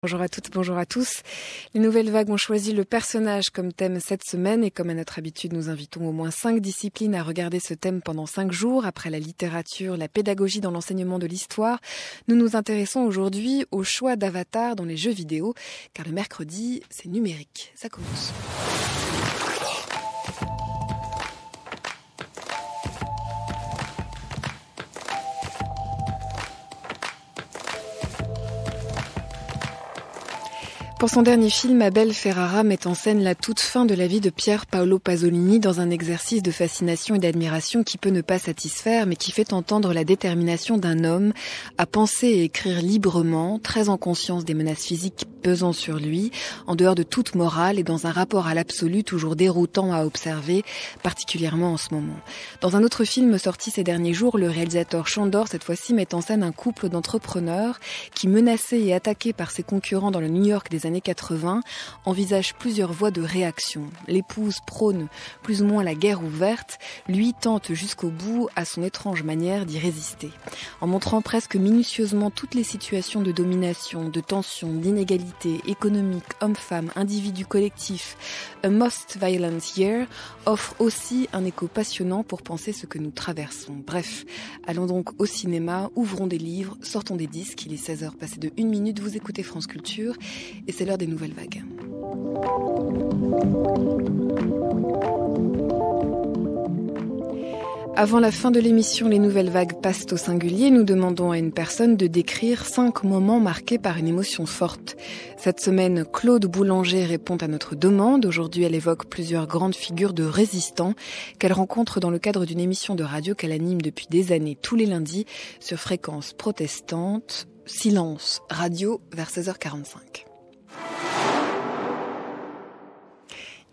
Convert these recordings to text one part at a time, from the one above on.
Bonjour à toutes, bonjour à tous. Les Nouvelles Vagues ont choisi le personnage comme thème cette semaine et comme à notre habitude, nous invitons au moins 5 disciplines à regarder ce thème pendant 5 jours. Après la littérature, la pédagogie dans l'enseignement de l'histoire, nous nous intéressons aujourd'hui au choix d'avatars dans les jeux vidéo, car le mercredi, c'est numérique. Ça commence. Pour son dernier film, Abel Ferrara met en scène la toute fin de la vie de Pier Paolo Pasolini dans un exercice de fascination et d'admiration qui peut ne pas satisfaire, mais qui fait entendre la détermination d'un homme à penser et écrire librement, très en conscience des menaces physiques pesant sur lui, en dehors de toute morale et dans un rapport à l'absolu toujours déroutant à observer, particulièrement en ce moment. Dans un autre film sorti ces derniers jours, le réalisateur Chandor, cette fois-ci, met en scène un couple d'entrepreneurs qui, menacés et attaqués par ses concurrents dans le New York des années 80, envisage plusieurs voies de réaction. L'épouse prône plus ou moins la guerre ouverte, lui tente jusqu'au bout, à son étrange manière, d'y résister. En montrant presque minutieusement toutes les situations de domination, de tension, d'inégalité économique, homme-femme, individu collectif, A Most Violent Year offre aussi un écho passionnant pour penser ce que nous traversons. Bref, allons donc au cinéma, ouvrons des livres, sortons des disques, il est 16h passé de 1 minute, vous écoutez France Culture et c'est l'heure des Nouvelles Vagues. Avant la fin de l'émission, les Nouvelles Vagues passent au singulier. Nous demandons à une personne de décrire 5 moments marqués par une émotion forte. Cette semaine, Claude Boulanger répond à notre demande. Aujourd'hui, elle évoque plusieurs grandes figures de résistants qu'elle rencontre dans le cadre d'une émission de radio qu'elle anime depuis des années tous les lundis sur fréquence protestante, Silence Radio, vers 16h45.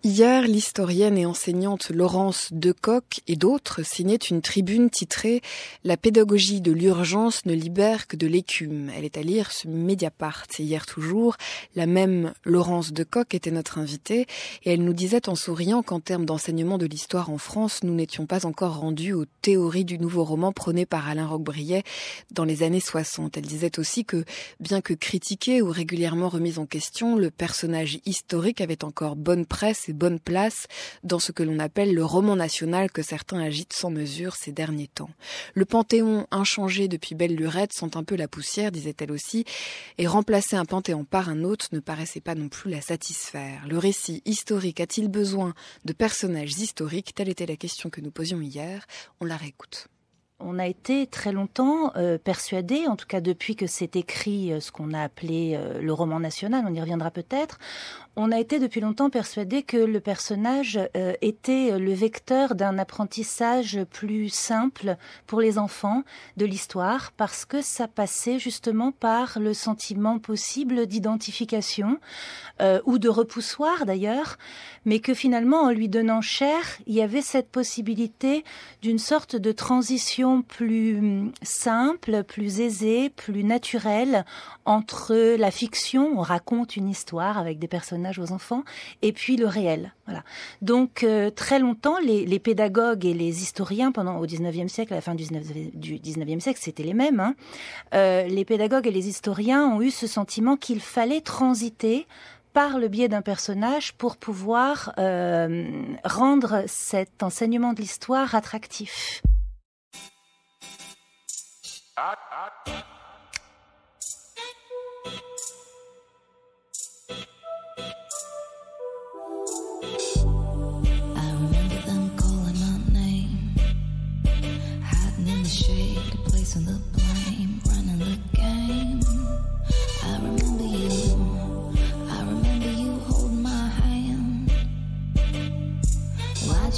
Hier, l'historienne et enseignante Laurence Decoq et d'autres signaient une tribune titrée « La pédagogie de l'urgence ne libère que de l'écume ». Elle est à lire sur Mediapart. Et hier toujours, la même Laurence Decoq était notre invitée et elle nous disait en souriant qu'en termes d'enseignement de l'histoire en France, nous n'étions pas encore rendus aux théories du nouveau roman prôné par Alain Roquebriet dans les années 60. Elle disait aussi que, bien que critiqué ou régulièrement remis en question, le personnage historique avait encore bonne presse et bonne place dans ce que l'on appelle le roman national que certains agitent sans mesure ces derniers temps. Le panthéon inchangé depuis belle lurette sent un peu la poussière, disait-elle aussi, et remplacer un panthéon par un autre ne paraissait pas non plus la satisfaire. Le récit historique a-t-il besoin de personnages historiques? Telle était la question que nous posions hier. On la réécoute. On a été très longtemps persuadés, en tout cas depuis que c'est écrit ce qu'on a appelé le roman national, on y reviendra peut-être, on a été depuis longtemps persuadés que le personnage était le vecteur d'un apprentissage plus simple pour les enfants de l'histoire, parce que ça passait justement par le sentiment possible d'identification ou de repoussoir d'ailleurs, mais que finalement en lui donnant chair, il y avait cette possibilité d'une sorte de transition plus simple, plus aisée, plus naturelle entre la fiction, on raconte une histoire avec des personnages aux enfants, et puis le réel. Voilà. Donc très longtemps, les pédagogues et les historiens au XIXe siècle, à la fin du XIXe siècle, c'était les mêmes. Les pédagogues et les historiens ont eu ce sentiment qu'il fallait transiter par le biais d'un personnage pour pouvoir rendre cet enseignement de l'histoire attractif.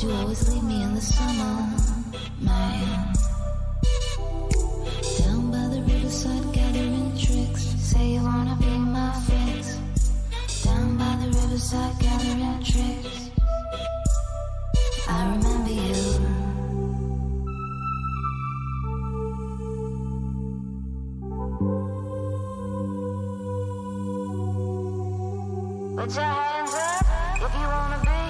You always leave me in the summer, man. Down by the riverside gathering tricks. Say you wanna be my fix. Down by the riverside gathering tricks. I remember you. Put your hands up if you wanna be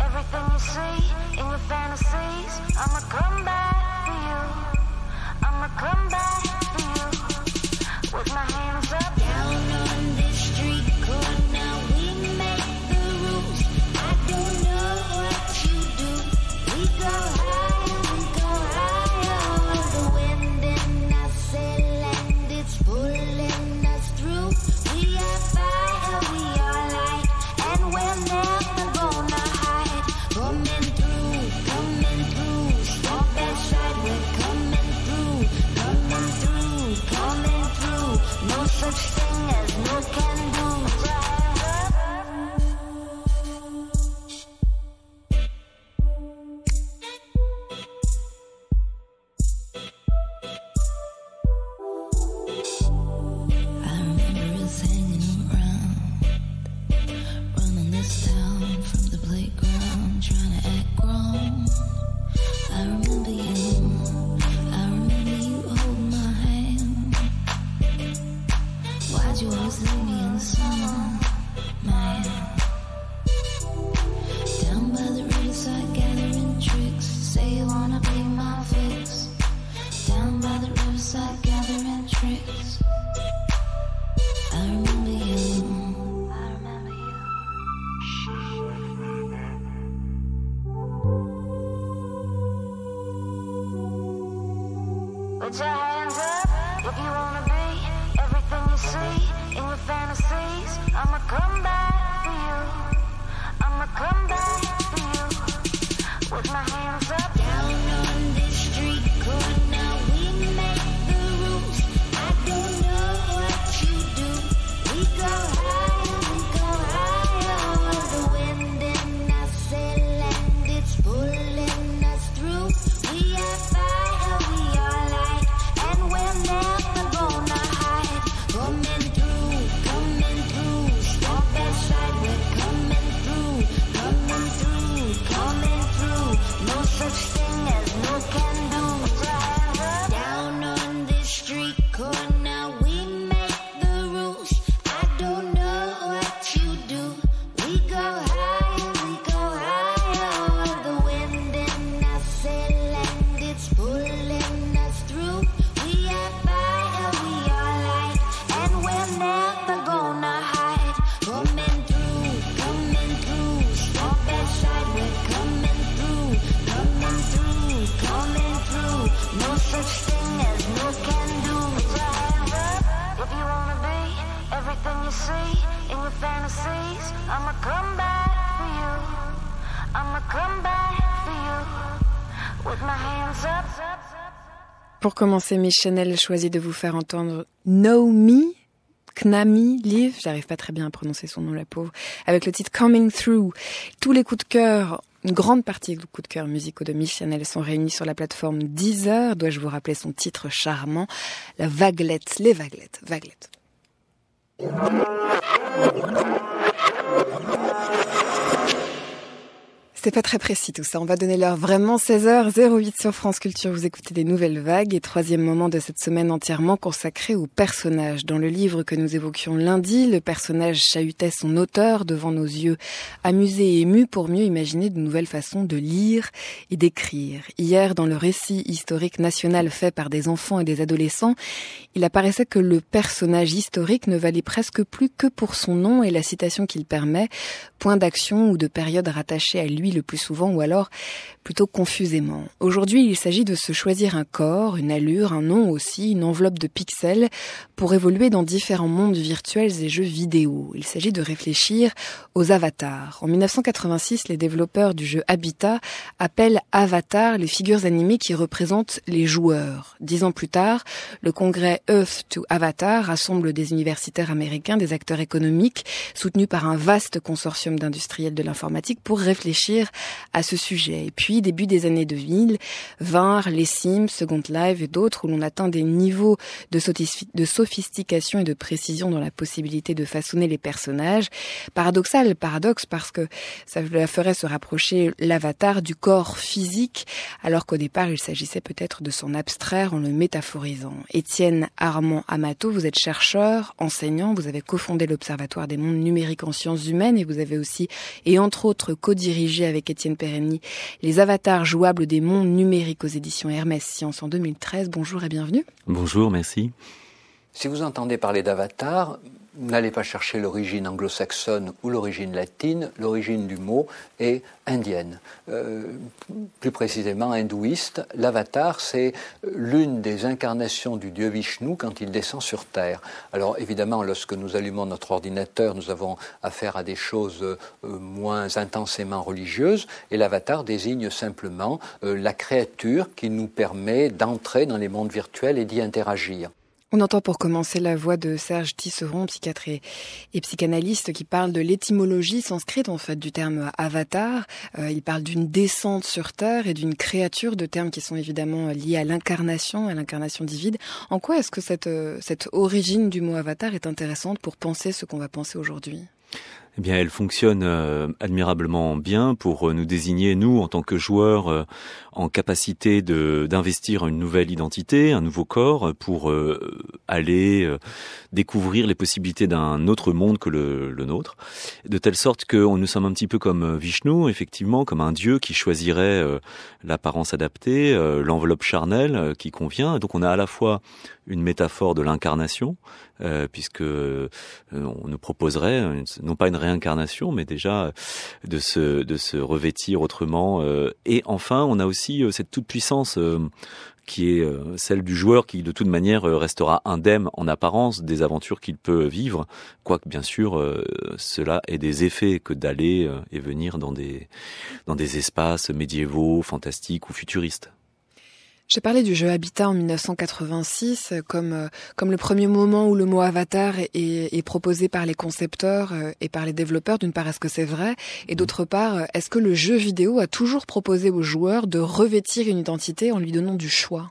everything you see in your fantasies. I'ma come back for you. I'ma come back for you. With my hands up down on the street. I'ma come back for you. I'ma come back for you. With my hands up. Down on this street corner, we make the rules. I don't know what you do. We go higher with the wind in our sail and it's pulling us through. We are fire, we are light, and we're never gonna hide. Coming through, stop that side, we're coming through. No such thing as no can do. Down on this street corner, we make the rules. I don't know what you do. We go higher with the wind in our sail and it's pulling us through. We are fire, we are light, and we're never gonna hide. Coming through, stop that side, we're coming through. No such thing as no can do. If you wanna be everything you see in your fantasies, I'ma come back for you. I'ma come back for you. With my hands up. Pour commencer, Miss Chanel choisit de vous faire entendre Know Me, Knami Live, j'arrive pas très bien à prononcer son nom, la pauvre, avec le titre Coming Through. Tous les coups de cœur, une grande partie des coups de cœur musicaux de Miss Chanel sont réunis sur la plateforme Deezer. Dois-je vous rappeler son titre charmant, la vaguelette, les vaguelettes. C'est pas très précis tout ça, on va donner l'heure vraiment 16h08 sur France Culture, vous écoutez des nouvelles vagues et troisième moment de cette semaine entièrement consacré aux personnages. Dans le livre que nous évoquions lundi, le personnage chahutait son auteur devant nos yeux, amusé et ému pour mieux imaginer de nouvelles façons de lire et d'écrire. Hier, dans le récit historique national fait par des enfants et des adolescents, il apparaissait que le personnage historique ne valait presque plus que pour son nom et la citation qu'il permet, point d'action ou de période rattachée à lui le plus souvent ou alors plutôt confusément. Aujourd'hui, il s'agit de se choisir un corps, une allure, un nom aussi, une enveloppe de pixels pour évoluer dans différents mondes virtuels et jeux vidéo. Il s'agit de réfléchir aux avatars. En 1986, les développeurs du jeu Habitat appellent avatars les figures animées qui représentent les joueurs. 10 ans plus tard, le congrès Earth to Avatar rassemble des universitaires américains, des acteurs économiques, soutenus par un vaste consortium d'industriels de l'informatique pour réfléchir à ce sujet. Et puis, début des années 2000, vinrent les Sims, Second Life et d'autres où l'on atteint des niveaux de sophistication et de précision dans la possibilité de façonner les personnages. Paradoxe parce que ça ferait se rapprocher l'avatar du corps physique, alors qu'au départ, il s'agissait peut-être de s'en abstraire en le métaphorisant. Étienne Armand Amato, vous êtes chercheur, enseignant, vous avez cofondé l'Observatoire des mondes numériques en sciences humaines et vous avez aussi, et entre autres, co-dirigé avec Étienne Pérenny les avatars jouables des mondes numériques aux éditions Hermès Science en 2013. Bonjour et bienvenue. Bonjour, merci. Si vous entendez parler d'avatar, n'allez pas chercher l'origine anglo-saxonne ou l'origine latine. L'origine du mot est indienne. Plus précisément hindouiste. L'avatar, c'est l'une des incarnations du dieu Vishnu quand il descend sur Terre. Alors évidemment, lorsque nous allumons notre ordinateur, nous avons affaire à des choses moins intensément religieuses. Et l'avatar désigne simplement la créature qui nous permet d'entrer dans les mondes virtuels et d'y interagir. On entend pour commencer la voix de Serge Tisseron, psychiatre et psychanalyste, qui parle de l'étymologie sanscrite en fait du terme avatar. Il parle d'une descente sur Terre et d'une créature, de termes qui sont évidemment liés à l'incarnation divine. En quoi est-ce que cette origine du mot avatar est intéressante pour penser ce qu'on va penser aujourd'hui ? Eh bien, elle fonctionne admirablement bien pour nous désigner, nous, en tant que joueurs, en capacité d'investir une nouvelle identité, un nouveau corps, pour aller découvrir les possibilités d'un autre monde que le nôtre. De telle sorte que nous sommes un petit peu comme Vishnu, effectivement, comme un dieu qui choisirait l'apparence adaptée, l'enveloppe charnelle qui convient. Donc on a à la fois une métaphore de l'incarnation, puisque on nous proposerait non pas une réincarnation, mais déjà de se revêtir autrement. Et enfin, on a aussi cette toute puissance qui est celle du joueur qui de toute manière restera indemne en apparence des aventures qu'il peut vivre, quoique bien sûr cela ait des effets que d'aller et venir dans des espaces médiévaux, fantastiques ou futuristes. J'ai parlé du jeu Habitat en 1986 comme le premier moment où le mot avatar est proposé par les concepteurs et par les développeurs. D'une part, est-ce que c'est vrai? Et d'autre part, est-ce que le jeu vidéo a toujours proposé aux joueurs de revêtir une identité en lui donnant du choix?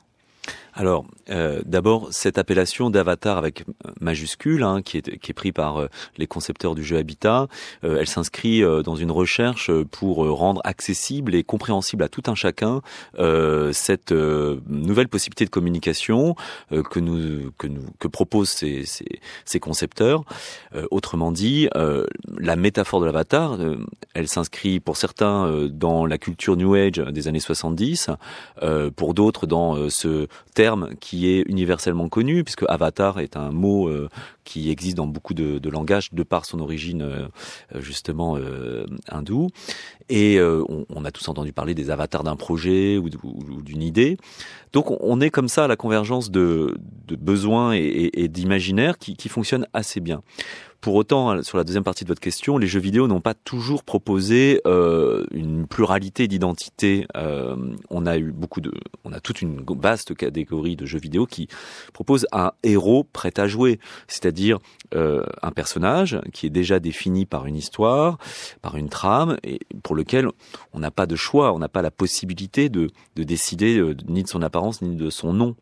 Alors, d'abord, cette appellation d'avatar avec majuscule, qui est pris par les concepteurs du jeu Habitat, elle s'inscrit dans une recherche pour rendre accessible et compréhensible à tout un chacun cette nouvelle possibilité de communication que proposent ces concepteurs. Autrement dit, la métaphore de l'avatar, elle s'inscrit pour certains dans la culture New Age des années 70, pour d'autres dans ce terme qui est universellement connu, puisque avatar est un mot qui existe dans beaucoup de langages de par son origine justement hindoue. Et on a tous entendu parler des avatars d'un projet ou d'une idée. Donc on est comme ça à la convergence de besoins et d'imaginaires qui fonctionnent assez bien. Pour autant, sur la deuxième partie de votre question, les jeux vidéo n'ont pas toujours proposé une pluralité d'identités. On a toute une vaste catégorie de jeux vidéo qui proposent un héros prêt à jouer, c'est-à-dire un personnage qui est déjà défini par une histoire, par une trame, et pour lequel on n'a pas de choix, on n'a pas la possibilité de décider ni de son apparence ni de son nom.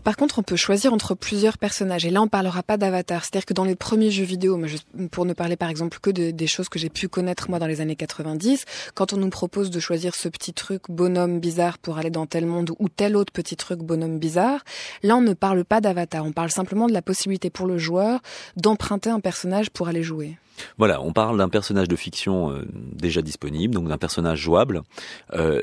Par contre, on peut choisir entre plusieurs personnages. Et là, on parlera pas d'avatar. C'est-à-dire que dans les premiers jeux vidéo, pour ne parler par exemple que des choses que j'ai pu connaître moi dans les années 90, quand on nous propose de choisir ce petit truc bonhomme bizarre pour aller dans tel monde ou tel autre petit truc bonhomme bizarre, là, on ne parle pas d'avatar. On parle simplement de la possibilité pour le joueur d'emprunter un personnage pour aller jouer. Voilà, on parle d'un personnage de fiction déjà disponible, donc d'un personnage jouable.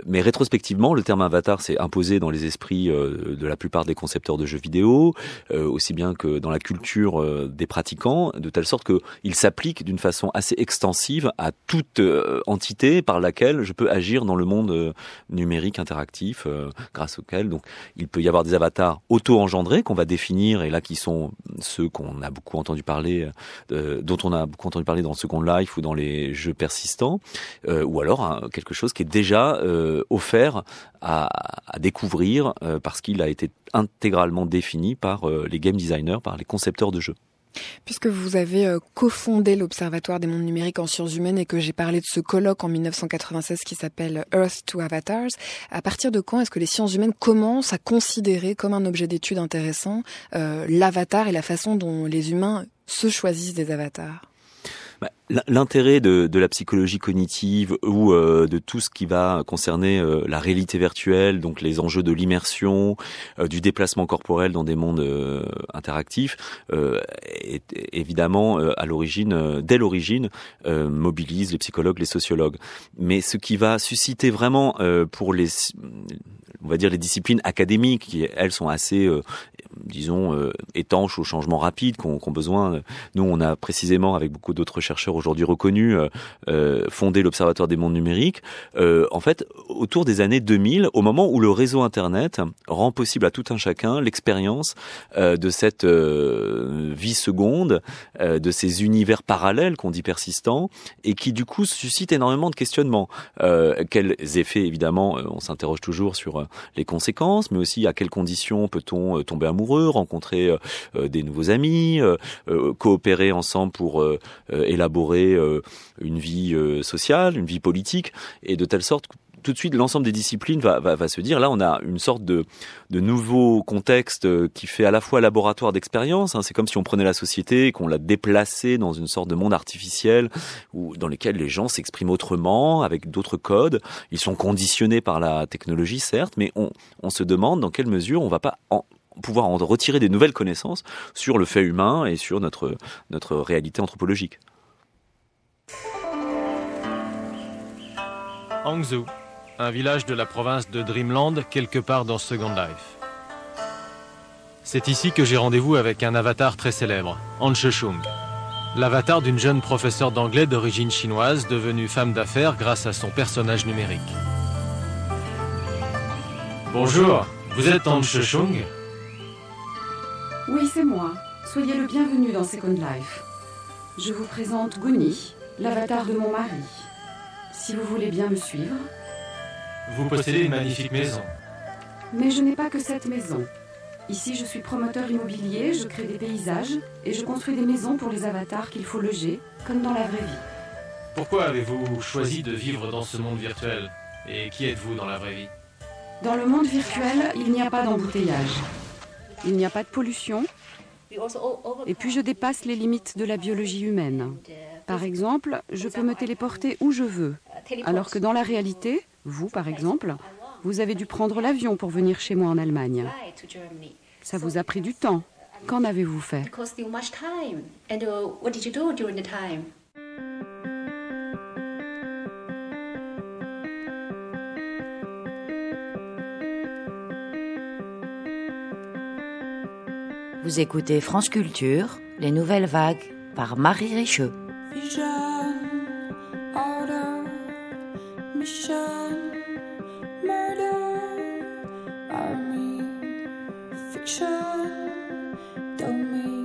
Mais rétrospectivement, le terme avatar s'est imposé dans les esprits de la plupart des concepteurs de jeux vidéo, aussi bien que dans la culture des pratiquants, de telle sorte qu'il s'applique d'une façon assez extensive à toute entité par laquelle je peux agir dans le monde numérique interactif, grâce auquel donc il peut y avoir des avatars auto-engendrés qu'on va définir, et là qui sont ceux qu'on a beaucoup entendu parler, dont on a beaucoup entendu parler dans Second Life ou dans les jeux persistants, ou alors quelque chose qui est déjà offert à découvrir parce qu'il a été intégralement défini par les game designers, par les concepteurs de jeux. Puisque vous avez cofondé l'Observatoire des mondes numériques en sciences humaines et que j'ai parlé de ce colloque en 1996 qui s'appelle Earth to Avatars, à partir de quand est-ce que les sciences humaines commencent à considérer comme un objet d'étude intéressant l'avatar et la façon dont les humains se choisissent des avatars ? L'intérêt de la psychologie cognitive ou de tout ce qui va concerner la réalité virtuelle, donc les enjeux de l'immersion, du déplacement corporel dans des mondes interactifs, est évidemment à l'origine, dès l'origine, mobilise les psychologues, les sociologues. Mais ce qui va susciter vraiment pour on va dire les disciplines académiques, qui elles sont assez étanches aux changements rapides qu'ont besoin. Nous, on a précisément, avec beaucoup d'autres chercheurs aujourd'hui reconnus, fondé l'Observatoire des mondes numériques. En fait, autour des années 2000, au moment où le réseau Internet rend possible à tout un chacun l'expérience de cette vie seconde, de ces univers parallèles qu'on dit persistants, et qui du coup suscitent énormément de questionnements. Quels effets, évidemment, on s'interroge toujours sur les conséquences, mais aussi à quelles conditions peut-on tomber amoureux, rencontrer des nouveaux amis, coopérer ensemble pour élaborer une vie sociale, une vie politique, et de telle sorte que tout de suite l'ensemble des disciplines va se dire, là on a une sorte de nouveau contexte qui fait à la fois laboratoire d'expérience, c'est comme si on prenait la société et qu'on la déplaçait dans une sorte de monde artificiel dans lequel les gens s'expriment autrement, avec d'autres codes. Ils sont conditionnés par la technologie certes, mais on se demande dans quelle mesure on va pas pouvoir en retirer des nouvelles connaissances sur le fait humain et sur notre réalité anthropologique. Hangzhou, un village de la province de Dreamland, quelque part dans Second Life. C'est ici que j'ai rendez-vous avec un avatar très célèbre, Han Sheshung. l'avatar d'une jeune professeure d'anglais d'origine chinoise devenue femme d'affaires grâce à son personnage numérique. Bonjour, vous êtes Tan Sheshung? Oui, c'est moi. Soyez le bienvenu dans Second Life. Je vous présente Guni, l'avatar de mon mari. Si vous voulez bien me suivre. Vous possédez une magnifique maison. Mais je n'ai pas que cette maison. Ici, je suis promoteur immobilier, je crée des paysages et je construis des maisons pour les avatars qu'il faut loger, comme dans la vraie vie. Pourquoi avez-vous choisi de vivre dans ce monde virtuel? Et qui êtes-vous dans la vraie vie? Dans le monde virtuel, il n'y a pas d'embouteillage. Il n'y a pas de pollution. Et puis je dépasse les limites de la biologie humaine. Par exemple, je peux me téléporter où je veux. Alors que dans la réalité, vous par exemple, vous avez dû prendre l'avion pour venir chez moi en Allemagne. Ça vous a pris du temps. Qu'en avez-vous fait? Vous écoutez France Culture, les nouvelles vagues, par Marie Richeux. Vision, order, mission, murder, army, fiction, domination.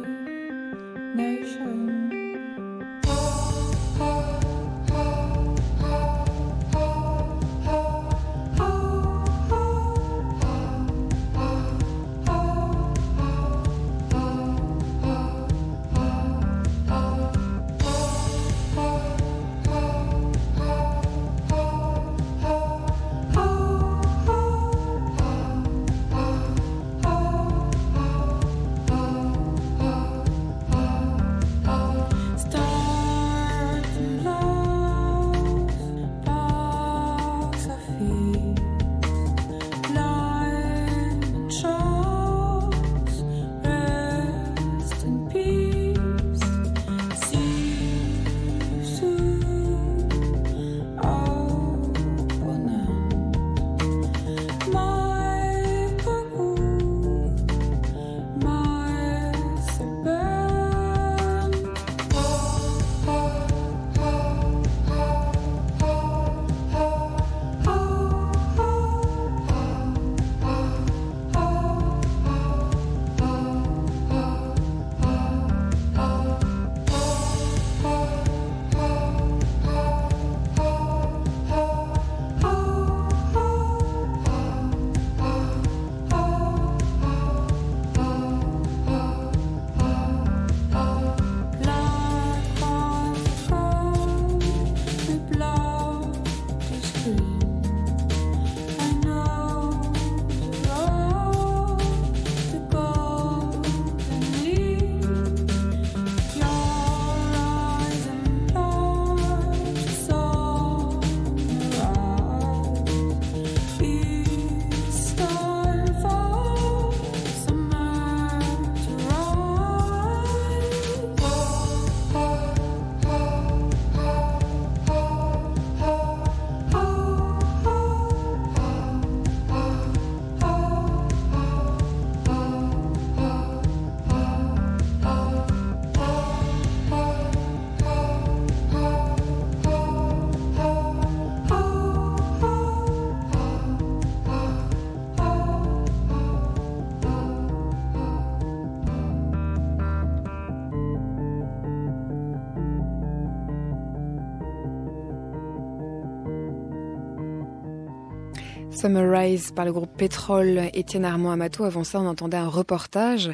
Summerrise par le groupe Pétrole, Étienne Armand Amato. Avant ça, on entendait un reportage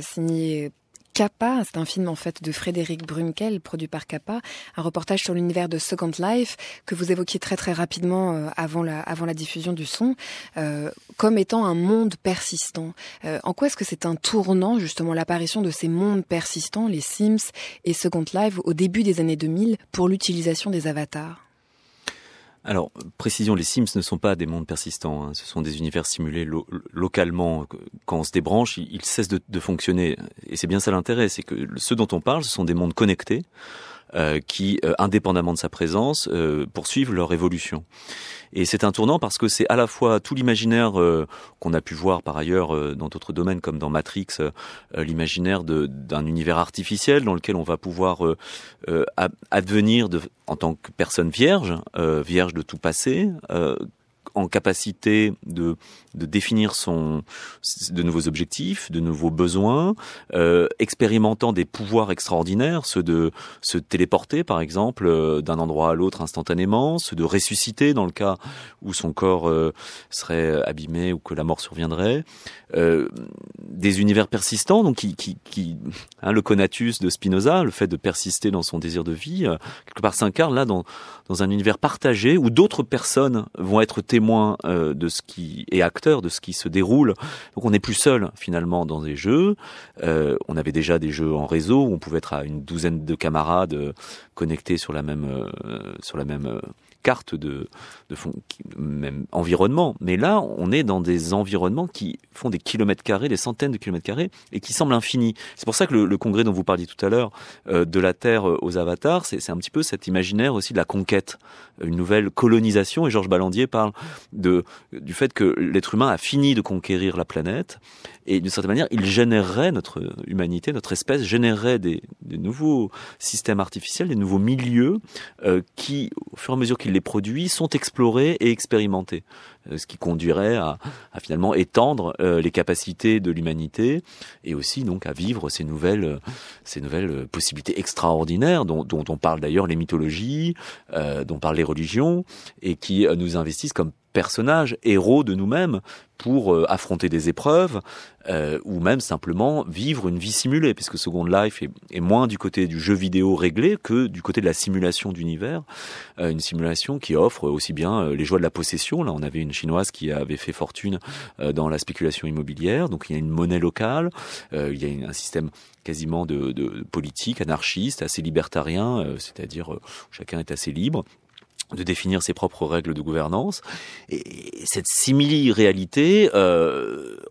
signé Kappa, c'est un film en fait de Frédéric Brunkel, produit par Kappa, un reportage sur l'univers de Second Life que vous évoquiez très très rapidement avant la diffusion du son, comme étant un monde persistant. En quoi est-ce que c'est un tournant, justement, l'apparition de ces mondes persistants, les Sims et Second Life, au début des années 2000, pour l'utilisation des avatars ? Alors, précision, les Sims ne sont pas des mondes persistants, hein. Ce sont des univers simulés localement. Quand on se débranche, ils cessent de fonctionner. Et c'est bien ça l'intérêt, c'est que ceux dont on parle, ce sont des mondes connectés, qui, indépendamment de sa présence, poursuivent leur évolution. Et c'est un tournant parce que c'est à la fois tout l'imaginaire qu'on a pu voir par ailleurs dans d'autres domaines comme dans Matrix, l'imaginaire d'un univers artificiel dans lequel on va pouvoir advenir en tant que personne vierge, vierge de tout passé, en capacité de définir de nouveaux objectifs, de nouveaux besoins, expérimentant des pouvoirs extraordinaires, ceux de se téléporter par exemple d'un endroit à l'autre instantanément, ceux de ressusciter dans le cas où son corps serait abîmé ou que la mort surviendrait, des univers persistants, donc le conatus de Spinoza, le fait de persister dans son désir de vie, quelque part s'incarne là dans un univers partagé où d'autres personnes vont être témoins de ce qui est acteurs de ce qui se déroule. Donc on n'est plus seul finalement dans des jeux. On avait déjà des jeux en réseau où on pouvait être à une douzaine de camarades connectés sur la même carte même environnement. Mais là, on est dans des environnements qui font des kilomètres carrés, des centaines de kilomètres carrés, et qui semblent infinis. C'est pour ça que le congrès dont vous parliez tout à l'heure, de la Terre aux avatars, c'est un petit peu cet imaginaire aussi de la conquête, une nouvelle colonisation. Et Georges Ballandier parle du fait que l'être humain a fini de conquérir la planète, et d'une certaine manière, il générerait, notre humanité, notre espèce, générerait des nouveaux systèmes artificiels, des nouveaux milieux qui, au fur et à mesure qu'il les produit, sont explorés et expérimentés. Ce qui conduirait à finalement étendre les capacités de l'humanité et aussi donc à vivre ces nouvelles possibilités extraordinaires dont on parlent d'ailleurs les mythologies, dont parlent les religions, et qui nous investissent comme personnages, héros de nous-mêmes pour affronter des épreuves ou même simplement vivre une vie simulée, puisque Second Life est moins du côté du jeu vidéo réglé que du côté de la simulation d'univers, une simulation qui offre aussi bien les joies de la possession. Là, on avait une chinoise qui avait fait fortune dans la spéculation immobilière, donc il y a une monnaie locale, il y a un système quasiment de politique anarchiste, assez libertarien, c'est-à-dire chacun est assez libre de définir ses propres règles de gouvernance. Et cette simili-réalité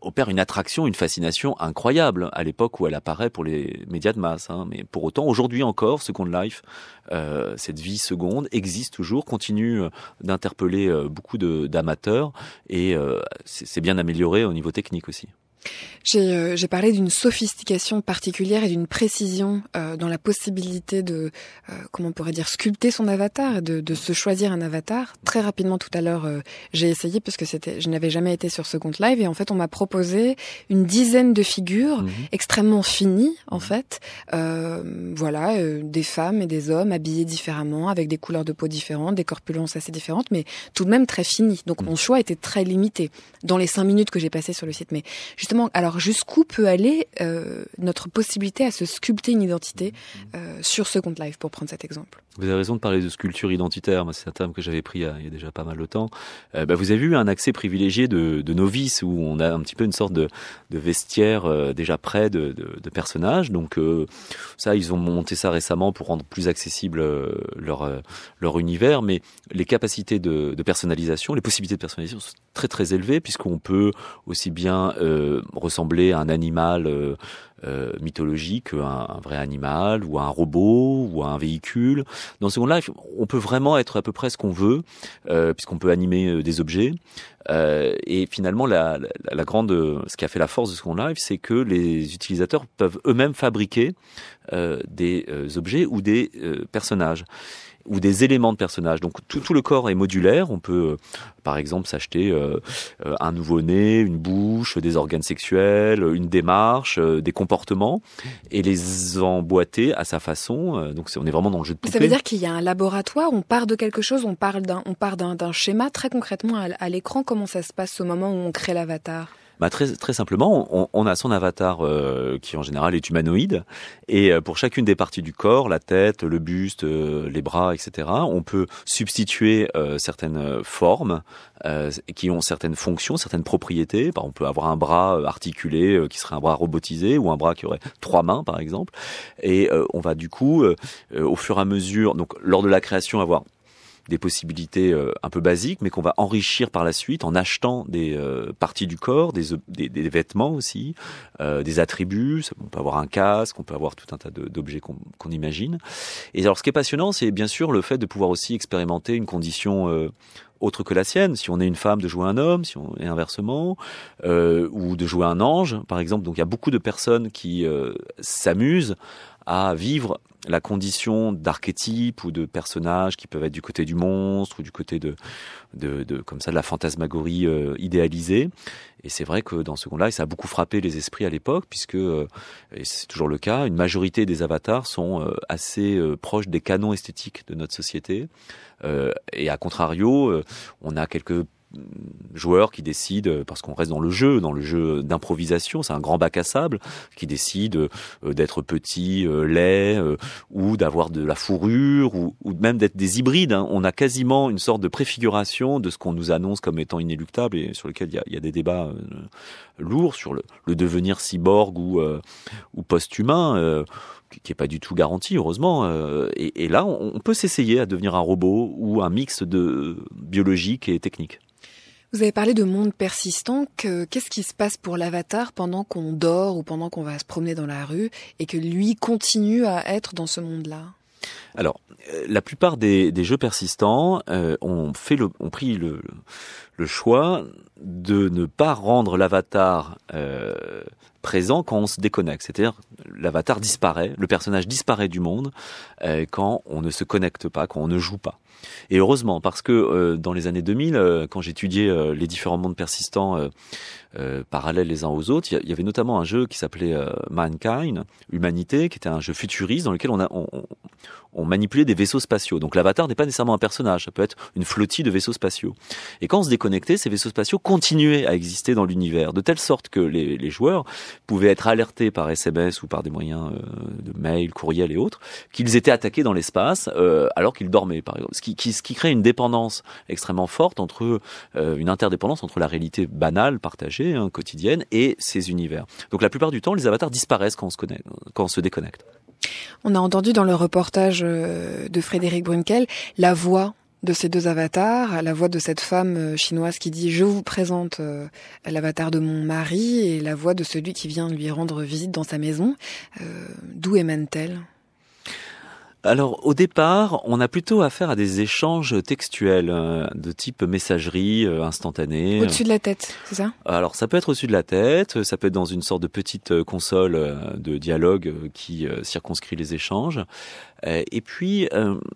opère une attraction, une fascination incroyable à l'époque où elle apparaît pour les médias de masse. Mais pour autant, aujourd'hui encore, Second Life, cette vie seconde, existe toujours, continue d'interpeller beaucoup d'amateurs, et c'est bien amélioré au niveau technique aussi. J'ai parlé d'une sophistication particulière et d'une précision dans la possibilité de, comment on pourrait dire, sculpter son avatar, de se choisir un avatar. Très rapidement tout à l'heure, j'ai essayé parce que je n'avais jamais été sur Second Life, et en fait on m'a proposé une dizaine de figures extrêmement finies en fait. Des femmes et des hommes habillés différemment, avec des couleurs de peau différentes, des corpulences assez différentes, mais tout de même très finies. Donc mon choix était très limité dans les 5 minutes que j'ai passées sur le site. Mais justement, alors jusqu'où peut aller notre possibilité à se sculpter une identité sur Second Life, pour prendre cet exemple? Vous avez raison de parler de sculpture identitaire. Moi, c'est un terme que j'avais pris il y a déjà pas mal de temps. Vous avez eu un accès privilégié de novices, où on a un petit peu une sorte de vestiaire déjà prêt de personnages. Donc ça, ils ont monté ça récemment pour rendre plus accessible leur univers. Mais les capacités de personnalisation, les possibilités de personnalisation sont très très élevées, puisqu'on peut aussi bien ressembler à un animal mythologique, un vrai animal, ou à un robot, ou à un véhicule. Dans Second Life, on peut vraiment être à peu près ce qu'on veut, puisqu'on peut animer des objets. Et finalement, ce qui a fait la force de Second Life, c'est que les utilisateurs peuvent eux-mêmes fabriquer des objets ou des personnages, ou des éléments de personnages. Donc tout le corps est modulaire. On peut, par exemple, s'acheter un nouveau-né, une bouche, des organes sexuels, une démarche, des comportements, et les emboîter à sa façon. Donc on est vraiment dans le jeu de poupée. Ça veut dire qu'il y a un laboratoire, on part de quelque chose, on part d'un schéma. Très concrètement, à l'écran, comment ça se passe au moment où on crée l'avatar? Très, très simplement, on a son avatar qui en général est humanoïde, et pour chacune des parties du corps, la tête, le buste, les bras, etc., on peut substituer certaines formes qui ont certaines fonctions, certaines propriétés. Par exemple, on peut avoir un bras articulé qui serait un bras robotisé, ou un bras qui aurait 3 mains par exemple, et on va du coup au fur et à mesure, donc lors de la création, avoir des possibilités un peu basiques, mais qu'on va enrichir par la suite en achetant des parties du corps, des vêtements aussi, des attributs. On peut avoir un casque, on peut avoir tout un tas d'objets qu'on imagine. Et alors, ce qui est passionnant, c'est bien sûr le fait de pouvoir aussi expérimenter une condition autre que la sienne. Si on est une femme, de jouer un homme, si on est inversement, ou de jouer un ange, par exemple. Donc, il y a beaucoup de personnes qui s'amusent à vivre la condition d'archétypes ou de personnages qui peuvent être du côté du monstre ou du côté de comme ça de la fantasmagorie idéalisée. Et c'est vrai que dans Second Life, ça a beaucoup frappé les esprits à l'époque, puisque, et c'est toujours le cas, une majorité des avatars sont assez proches des canons esthétiques de notre société. Et à contrario, on a quelques joueurs qui décident, parce qu'on reste dans le jeu d'improvisation, c'est un grand bac à sable, qui décident d'être petits, laids, ou d'avoir de la fourrure, ou même d'être des hybrides. On a quasiment une sorte de préfiguration de ce qu'on nous annonce comme étant inéluctable, et sur lequel il y a des débats lourds sur le devenir cyborg ou post-humain, qui est pas du tout garanti, heureusement. Et là, on peut s'essayer à devenir un robot ou un mix de biologique et technique. Vous avez parlé de monde persistant. Qu'est-ce qui se passe pour l'avatar pendant qu'on dort ou pendant qu'on va se promener dans la rue et que lui continue à être dans ce monde-là ? Alors, la plupart des jeux persistants ont pris le choix de ne pas rendre l'avatar présent quand on se déconnecte. C'est-à-dire, l'avatar disparaît, le personnage disparaît du monde quand on ne se connecte pas, quand on ne joue pas. Et heureusement, parce que dans les années 2000, quand j'étudiais les différents mondes persistants parallèles les uns aux autres, il y avait notamment un jeu qui s'appelait Mankind, Humanité, qui était un jeu futuriste dans lequel on manipulait des vaisseaux spatiaux. Donc l'avatar n'est pas nécessairement un personnage, ça peut être une flottille de vaisseaux spatiaux. Et quand on se déconnectait, ces vaisseaux spatiaux continuaient à exister dans l'univers, de telle sorte que les joueurs pouvaient être alertés par SMS ou par des moyens de mail, courriel et autres, qu'ils étaient attaqués dans l'espace alors qu'ils dormaient, par exemple. Ce qui crée une dépendance extrêmement forte une interdépendance entre la réalité banale, partagée, quotidienne, et ces univers. Donc la plupart du temps, les avatars disparaissent quand on se déconnecte. On a entendu dans le reportage de Frédéric Brunkel la voix de ces deux avatars, la voix de cette femme chinoise qui dit « Je vous présente l'avatar de mon mari » et la voix de celui qui vient lui rendre visite dans sa maison. D'où émane-t-elle ? Alors, au départ, on a plutôt affaire à des échanges textuels de type messagerie instantanée. Au-dessus de la tête, c'est ça ? Alors, ça peut être au-dessus de la tête, ça peut être dans une sorte de petite console de dialogue qui circonscrit les échanges. Et puis,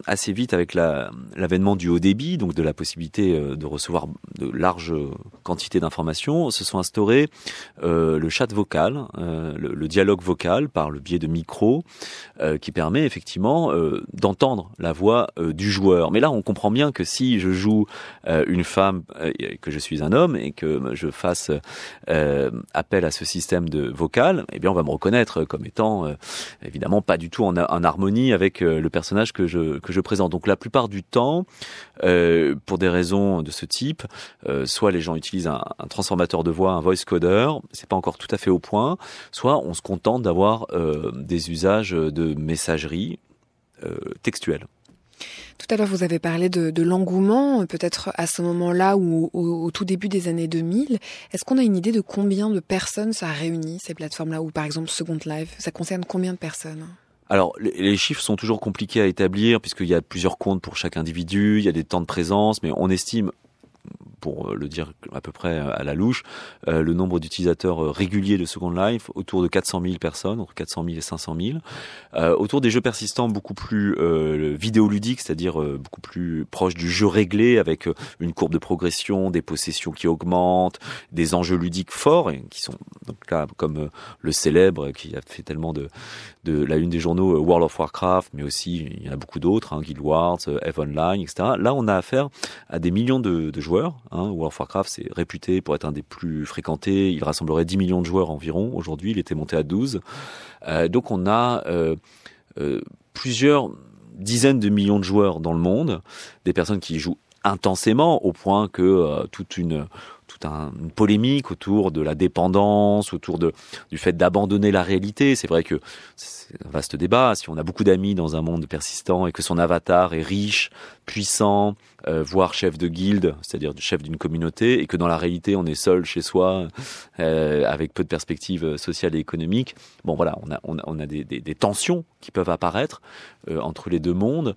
assez vite, avec l'avènement du haut débit, donc de la possibilité de recevoir de larges quantités d'informations, se sont instaurés le chat vocal, le dialogue vocal par le biais de micros, qui permet effectivement d'entendre la voix du joueur. Mais là, on comprend bien que si je joue une femme, que je suis un homme, et que je fasse appel à ce système de vocal, eh bien, on va me reconnaître comme étant évidemment pas du tout en harmonie avec le personnage que je présente. Donc la plupart du temps, pour des raisons de ce type, soit les gens utilisent un transformateur de voix, un voice coder, c'est pas encore tout à fait au point, soit on se contente d'avoir des usages de messagerie textuelle. Tout à l'heure, vous avez parlé de l'engouement, peut-être à ce moment-là ou au tout début des années 2000. Est-ce qu'on a une idée de combien de personnes ça réunit, ces plateformes-là, ou par exemple Second Life, ça concerne combien de personnes ? Alors, les chiffres sont toujours compliqués à établir puisqu'il y a plusieurs comptes pour chaque individu, il y a des temps de présence, mais on estime, pour le dire à peu près à la louche, le nombre d'utilisateurs réguliers de Second Life autour de 400 000 personnes, entre 400 000 et 500 000. Autour des jeux persistants beaucoup plus vidéoludiques, c'est-à-dire beaucoup plus proches du jeu réglé, avec une courbe de progression, des possessions qui augmentent, des enjeux ludiques forts, et qui sont donc là comme le célèbre, qui a fait tellement de la une des journaux World of Warcraft, mais aussi il y en a beaucoup d'autres, Guild Wars, EVE Online, etc. Là, on a affaire à des millions de joueurs. World of Warcraft, c'est réputé pour être un des plus fréquentés. Il rassemblerait 10 millions de joueurs environ. Aujourd'hui, il était monté à 12. Donc, on a plusieurs dizaines de millions de joueurs dans le monde, des personnes qui jouent intensément au point que toute une polémique autour de la dépendance, autour du fait d'abandonner la réalité. C'est vrai que c'est un vaste débat. Si on a beaucoup d'amis dans un monde persistant et que son avatar est riche, puissant, voire chef de guilde, c'est-à-dire chef d'une communauté, et que dans la réalité on est seul chez soi, avec peu de perspectives sociales et économiques, bon voilà, on a des tensions qui peuvent apparaître entre les deux mondes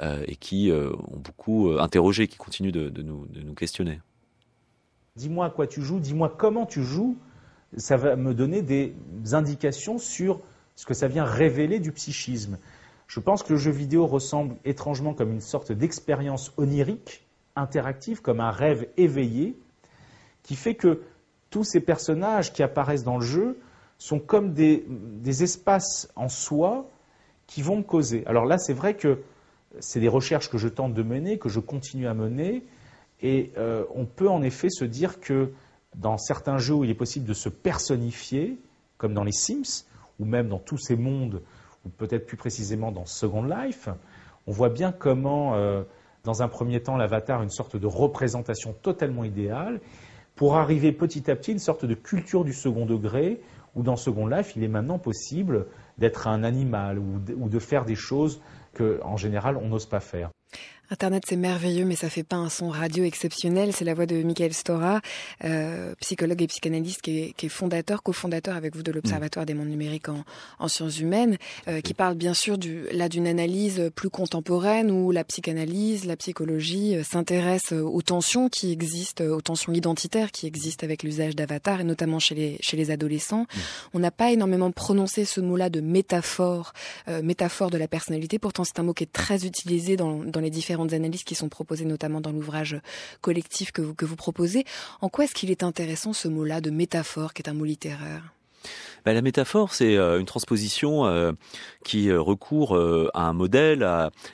et qui ont beaucoup interrogé, qui continuent de nous questionner. Dis-moi à quoi tu joues, dis-moi comment tu joues, ça va me donner des indications sur ce que ça vient révéler du psychisme. Je pense que le jeu vidéo ressemble étrangement comme une sorte d'expérience onirique, interactive, comme un rêve éveillé, qui fait que tous ces personnages qui apparaissent dans le jeu sont comme des espaces en soi qui vont me causer. Alors là, c'est vrai que c'est des recherches que je tente de mener, que je continue à mener, et on peut en effet se dire que dans certains jeux où il est possible de se personnifier, comme dans les Sims, ou même dans tous ces mondes, ou peut-être plus précisément dans Second Life, on voit bien comment, dans un premier temps, l'avatar est une sorte de représentation totalement idéale, pour arriver petit à petit à une sorte de culture du second degré, où dans Second Life, il est maintenant possible d'être un animal, ou de faire des choses qu'en général, on n'ose pas faire. Internet, c'est merveilleux, mais ça fait pas un son radio exceptionnel. C'est la voix de Michael Stora, psychologue et psychanalyste, qui est cofondateur avec vous de l'Observatoire des mondes numériques en sciences humaines, qui parle bien sûr d'une analyse plus contemporaine où la psychanalyse, la psychologie s'intéresse aux tensions qui existent, aux tensions identitaires qui existent avec l'usage d'avatars, et notamment chez les adolescents. On n'a pas énormément prononcé ce mot-là de métaphore de la personnalité. Pourtant, c'est un mot qui est très utilisé dans les différentes analyses qui sont proposées, notamment dans l'ouvrage collectif que vous proposez. En quoi est-ce qu'il est intéressant ce mot-là de métaphore, qui est un mot littéraire ? La métaphore, c'est une transposition qui recourt à un modèle,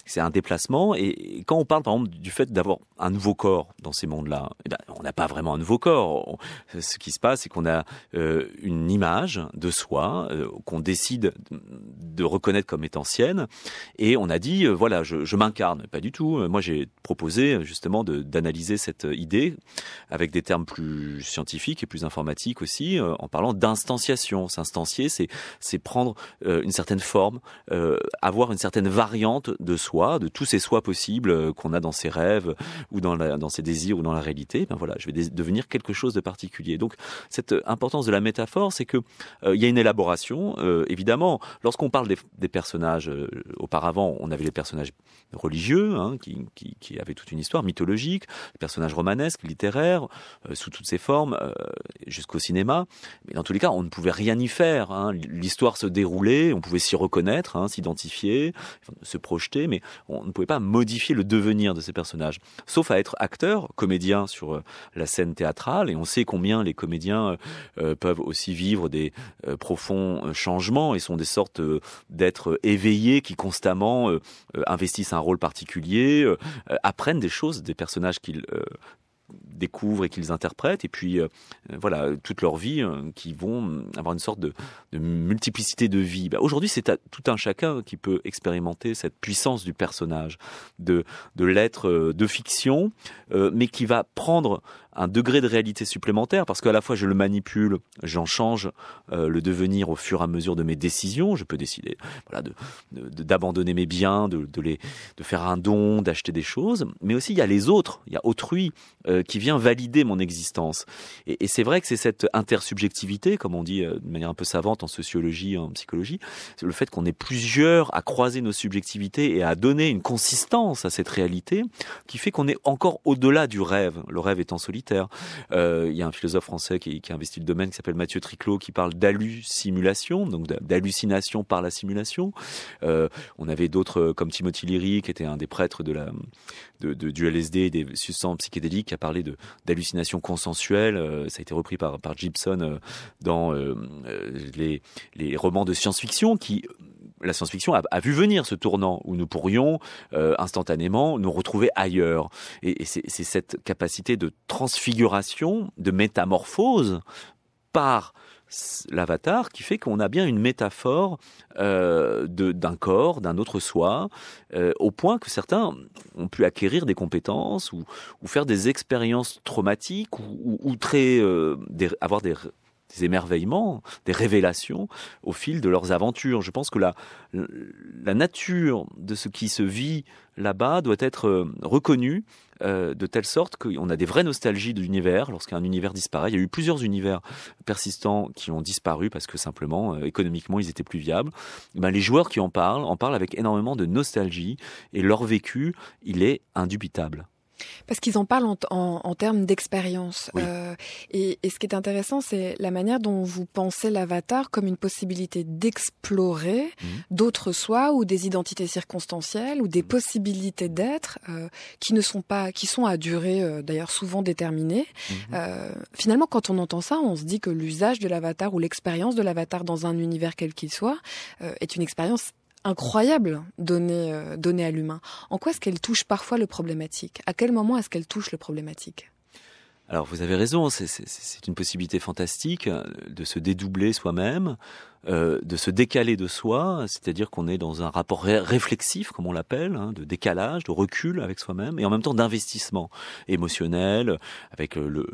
c'est un déplacement. Et quand on parle, par exemple, du fait d'avoir un nouveau corps dans ces mondes-là, on n'a pas vraiment un nouveau corps. Ce qui se passe, c'est qu'on a une image de soi qu'on décide de reconnaître comme étant sienne. Et on a dit, voilà, je m'incarne. Pas du tout. Moi, j'ai proposé justement d'analyser cette idée avec des termes plus scientifiques et plus informatiques aussi, en parlant d'instanciation. S'instancier, c'est prendre une certaine forme, avoir une certaine variante de soi, de tous ces soi possibles qu'on a dans ses rêves ou dans ses désirs ou dans la réalité. Ben voilà, je vais devenir quelque chose de particulier. Donc cette importance de la métaphore, c'est que il y a une élaboration. Évidemment, lorsqu'on parle des personnages, auparavant, on avait les personnages religieux qui avaient toute une histoire mythologique, les personnages romanesques, littéraires, sous toutes ses formes, jusqu'au cinéma. Mais dans tous les cas, on ne pouvait rien y faire. L'histoire se déroulait, on pouvait s'y reconnaître, s'identifier, se projeter, mais on ne pouvait pas modifier le devenir de ces personnages. Sauf à être acteur, comédien sur la scène théâtrale, et on sait combien les comédiens peuvent aussi vivre des profonds changements et sont des sortes d'êtres éveillés qui constamment investissent un rôle particulier, apprennent des choses des personnages qu'ils découvrent et qu'ils interprètent, et puis voilà, toute leur vie qui vont avoir une sorte de multiplicité de vie. Aujourd'hui, c'est à tout un chacun qui peut expérimenter cette puissance du personnage, de l'être de fiction, mais qui va prendre un degré de réalité supplémentaire, parce qu'à la fois je le manipule, j'en change le devenir au fur et à mesure de mes décisions. Je peux décider, voilà, d'abandonner mes biens, de faire un don, d'acheter des choses, mais aussi il y a les autres, il y a autrui qui vient valider mon existence. Et c'est vrai que c'est cette intersubjectivité, comme on dit de manière un peu savante en sociologie, en psychologie, c'est le fait qu'on est plusieurs à croiser nos subjectivités et à donner une consistance à cette réalité, qui fait qu'on est encore au-delà du rêve, le rêve étant solitaire. Il y a un philosophe français qui a investi le domaine, qui s'appelle Mathieu Triclot, qui parle d'hallucination, donc d'hallucination par la simulation. On avait d'autres comme Timothy Leary, qui était un des prêtres du LSD et des substances psychédéliques, qui a parlé d'hallucination consensuelle. Ça a été repris par Gibson dans les romans de science-fiction qui... La science-fiction a vu venir ce tournant où nous pourrions instantanément nous retrouver ailleurs. Et c'est cette capacité de transfiguration, de métamorphose par l'avatar qui fait qu'on a bien une métaphore d'un corps, d'un autre soi, au point que certains ont pu acquérir des compétences ou faire des expériences traumatiques ou avoir des émerveillements, des révélations au fil de leurs aventures. Je pense que la nature de ce qui se vit là-bas doit être reconnue de telle sorte qu'on a des vraies nostalgies de l'univers lorsqu'un univers disparaît. Il y a eu plusieurs univers persistants qui ont disparu parce que simplement, économiquement, ils étaient plus viables. Les joueurs qui en parlent avec énormément de nostalgie et leur vécu, il est indubitable. Parce qu'ils en parlent en termes d'expérience. Oui. Et ce qui est intéressant, c'est la manière dont vous pensez l'avatar comme une possibilité d'explorer d'autres soi ou des identités circonstancielles ou des possibilités d'être qui sont à durée d'ailleurs souvent déterminée. Finalement, quand on entend ça, on se dit que l'usage de l'avatar ou l'expérience de l'avatar dans un univers quel qu'il soit est une expérience incroyable donnée à l'humain. En quoi est-ce qu'elle touche parfois le problématique ? À quel moment est-ce qu'elle touche le problématique ? Alors vous avez raison, c'est une possibilité fantastique de se dédoubler soi-même, de se décaler de soi, c'est-à-dire qu'on est dans un rapport réflexif, comme on l'appelle, de décalage, de recul avec soi-même, et en même temps d'investissement émotionnel, avec le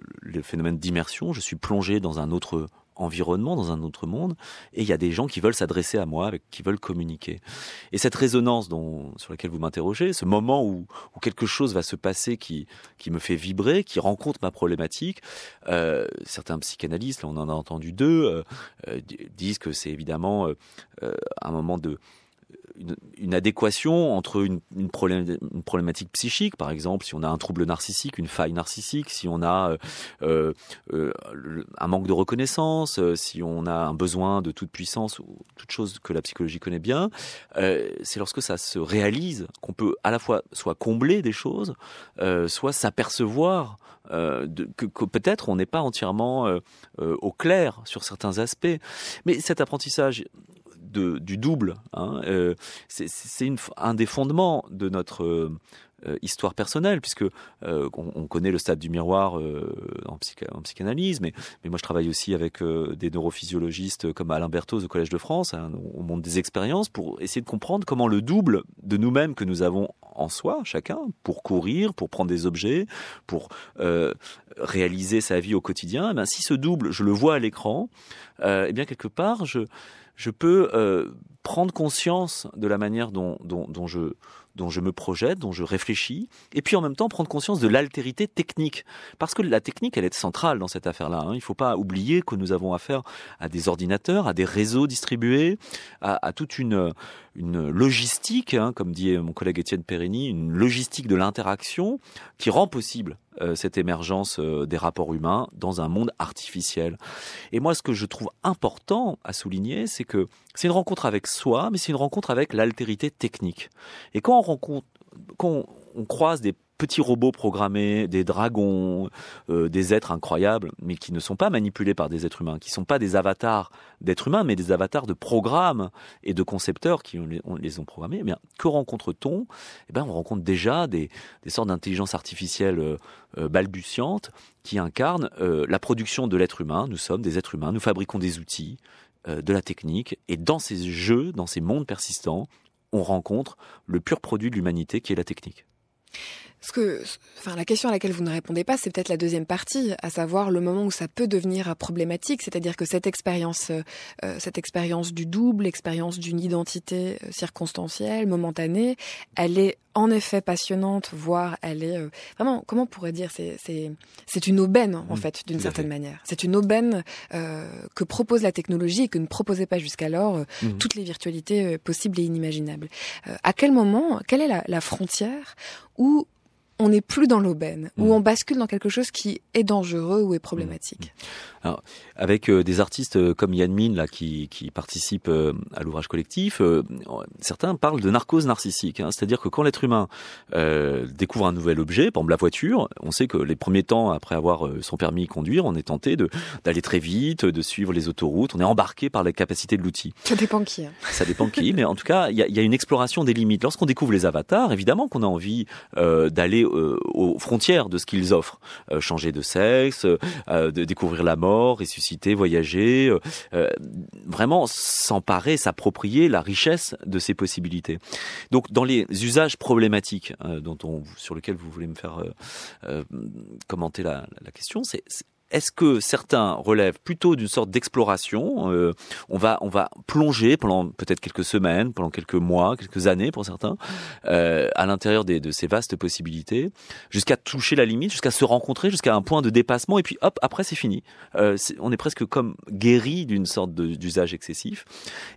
phénomène d'immersion. Je suis plongé dans un autre environnement, dans un autre monde, et il y a des gens qui veulent s'adresser à moi, qui veulent communiquer. Et cette résonance sur laquelle vous m'interrogez, ce moment où quelque chose va se passer qui me fait vibrer, qui rencontre ma problématique, certains psychanalystes, là on en a entendu deux, disent que c'est évidemment un moment une adéquation entre une problématique psychique, par exemple, si on a un trouble narcissique, une faille narcissique, si on a un manque de reconnaissance, si on a un besoin de toute puissance, ou toute chose que la psychologie connaît bien, c'est lorsque ça se réalise qu'on peut à la fois soit combler des choses, soit s'apercevoir que peut-être on n'est pas entièrement au clair sur certains aspects. Mais cet apprentissage du double, c'est un des fondements de notre histoire personnelle, puisque on connaît le stade du miroir en psychanalyse, mais moi je travaille aussi avec des neurophysiologistes comme Alain Berthoz au Collège de France. On monte des expériences pour essayer de comprendre comment le double de nous-mêmes que nous avons en soi, chacun, pour courir, pour prendre des objets, pour réaliser sa vie au quotidien, si ce double, je le vois à l'écran, bien quelque part, je peux prendre conscience de la manière dont je me projette, dont je réfléchis, et puis en même temps prendre conscience de l'altérité technique. Parce que la technique, elle est centrale dans cette affaire-là. Il ne faut pas oublier que nous avons affaire à des ordinateurs, à des réseaux distribués, à toute une logistique, comme dit mon collègue Étienne Périni, une logistique de l'interaction qui rend possible cette émergence des rapports humains dans un monde artificiel. Et moi, ce que je trouve important à souligner, c'est que c'est une rencontre avec soi, mais c'est une rencontre avec l'altérité technique. Et quand on croise des petits robots programmés, des dragons, des êtres incroyables, mais qui ne sont pas manipulés par des êtres humains, qui ne sont pas des avatars d'êtres humains, mais des avatars de programmes et de concepteurs qui les ont programmés, que rencontre-t-on ? On rencontre déjà des sortes d'intelligence artificielle balbutiantes qui incarnent la production de l'être humain. Nous sommes des êtres humains, nous fabriquons des outils, de la technique, et dans ces jeux, dans ces mondes persistants, on rencontre le pur produit de l'humanité qui est la technique. La question à laquelle vous ne répondez pas, c'est peut-être la deuxième partie, à savoir le moment où ça peut devenir problématique, c'est-à-dire que cette expérience du double, l'expérience d'une identité circonstancielle, momentanée, elle est en effet passionnante, voire elle est vraiment, comment on pourrait dire, c'est une aubaine en fait, d'une certaine manière. C'est une aubaine que propose la technologie et que ne proposait pas jusqu'alors toutes les virtualités possibles et inimaginables. À quel moment, quelle est la frontière où on n'est plus dans l'aubaine, où on bascule dans quelque chose qui est dangereux ou est problématique? Alors, avec des artistes comme Yann Min là, qui participent à l'ouvrage collectif, certains parlent de narcose narcissique. C'est-à-dire que quand l'être humain découvre un nouvel objet, par exemple la voiture, on sait que les premiers temps, après avoir son permis de conduire, on est tenté d'aller très vite, de suivre les autoroutes, on est embarqué par la capacité de l'outil. Ça dépend qui. Ça dépend qui, mais en tout cas, il y a une exploration des limites. Lorsqu'on découvre les avatars, évidemment qu'on a envie d'aller aux frontières de ce qu'ils offrent. Changer de sexe, de découvrir la mort, ressusciter, voyager, vraiment s'emparer, s'approprier la richesse de ces possibilités. Donc dans les usages problématiques sur lesquels vous voulez me faire commenter la question, est-ce que certains relèvent plutôt d'une sorte d'exploration, on va plonger pendant peut-être quelques semaines, pendant quelques mois, quelques années pour certains, à l'intérieur de ces vastes possibilités, jusqu'à toucher la limite, jusqu'à se rencontrer, jusqu'à un point de dépassement, et puis hop, après c'est fini. On est presque comme guéri d'une sorte d'usage excessif.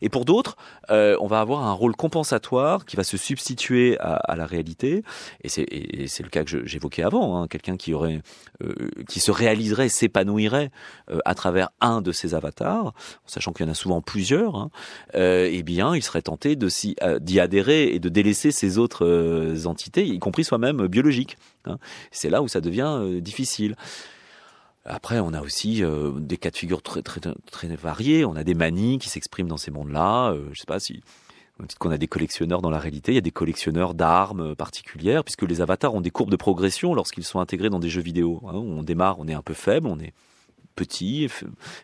Et pour d'autres, on va avoir un rôle compensatoire qui va se substituer à la réalité, et c'est le cas que j'évoquais avant, hein, quelqu'un qui se réaliserait, s'épanouirait à travers un de ces avatars, sachant qu'il y en a souvent plusieurs, hein, eh bien, il serait tenté d'y adhérer et de délaisser ces autres entités, y compris soi-même biologiques. Hein. C'est là où ça devient difficile. Après, on a aussi des cas de figure très, très, très variés. On a des manies qui s'expriment dans ces mondes-là. Je sais pas si... On dit qu'on a des collectionneurs dans la réalité, il y a des collectionneurs d'armes particulières, puisque les avatars ont des courbes de progression lorsqu'ils sont intégrés dans des jeux vidéo. On démarre, on est un peu faible, on est petit,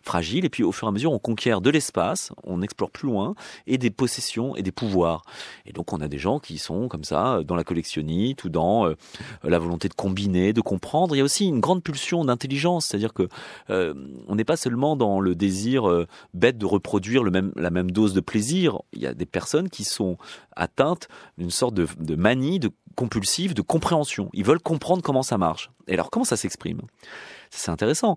fragile, et puis au fur et à mesure, on conquiert de l'espace, on explore plus loin, et des possessions et des pouvoirs. Et donc, on a des gens qui sont comme ça, dans la collectionnite, ou dans la volonté de combiner, de comprendre. Il y a aussi une grande pulsion d'intelligence, c'est-à-dire que on n'est pas seulement dans le désir bête de reproduire la même dose de plaisir. Il y a des personnes qui sont atteintes d'une sorte de manie, de compulsive, de compréhension. Ils veulent comprendre comment ça marche. Et alors, comment ça s'exprime ? C'est intéressant.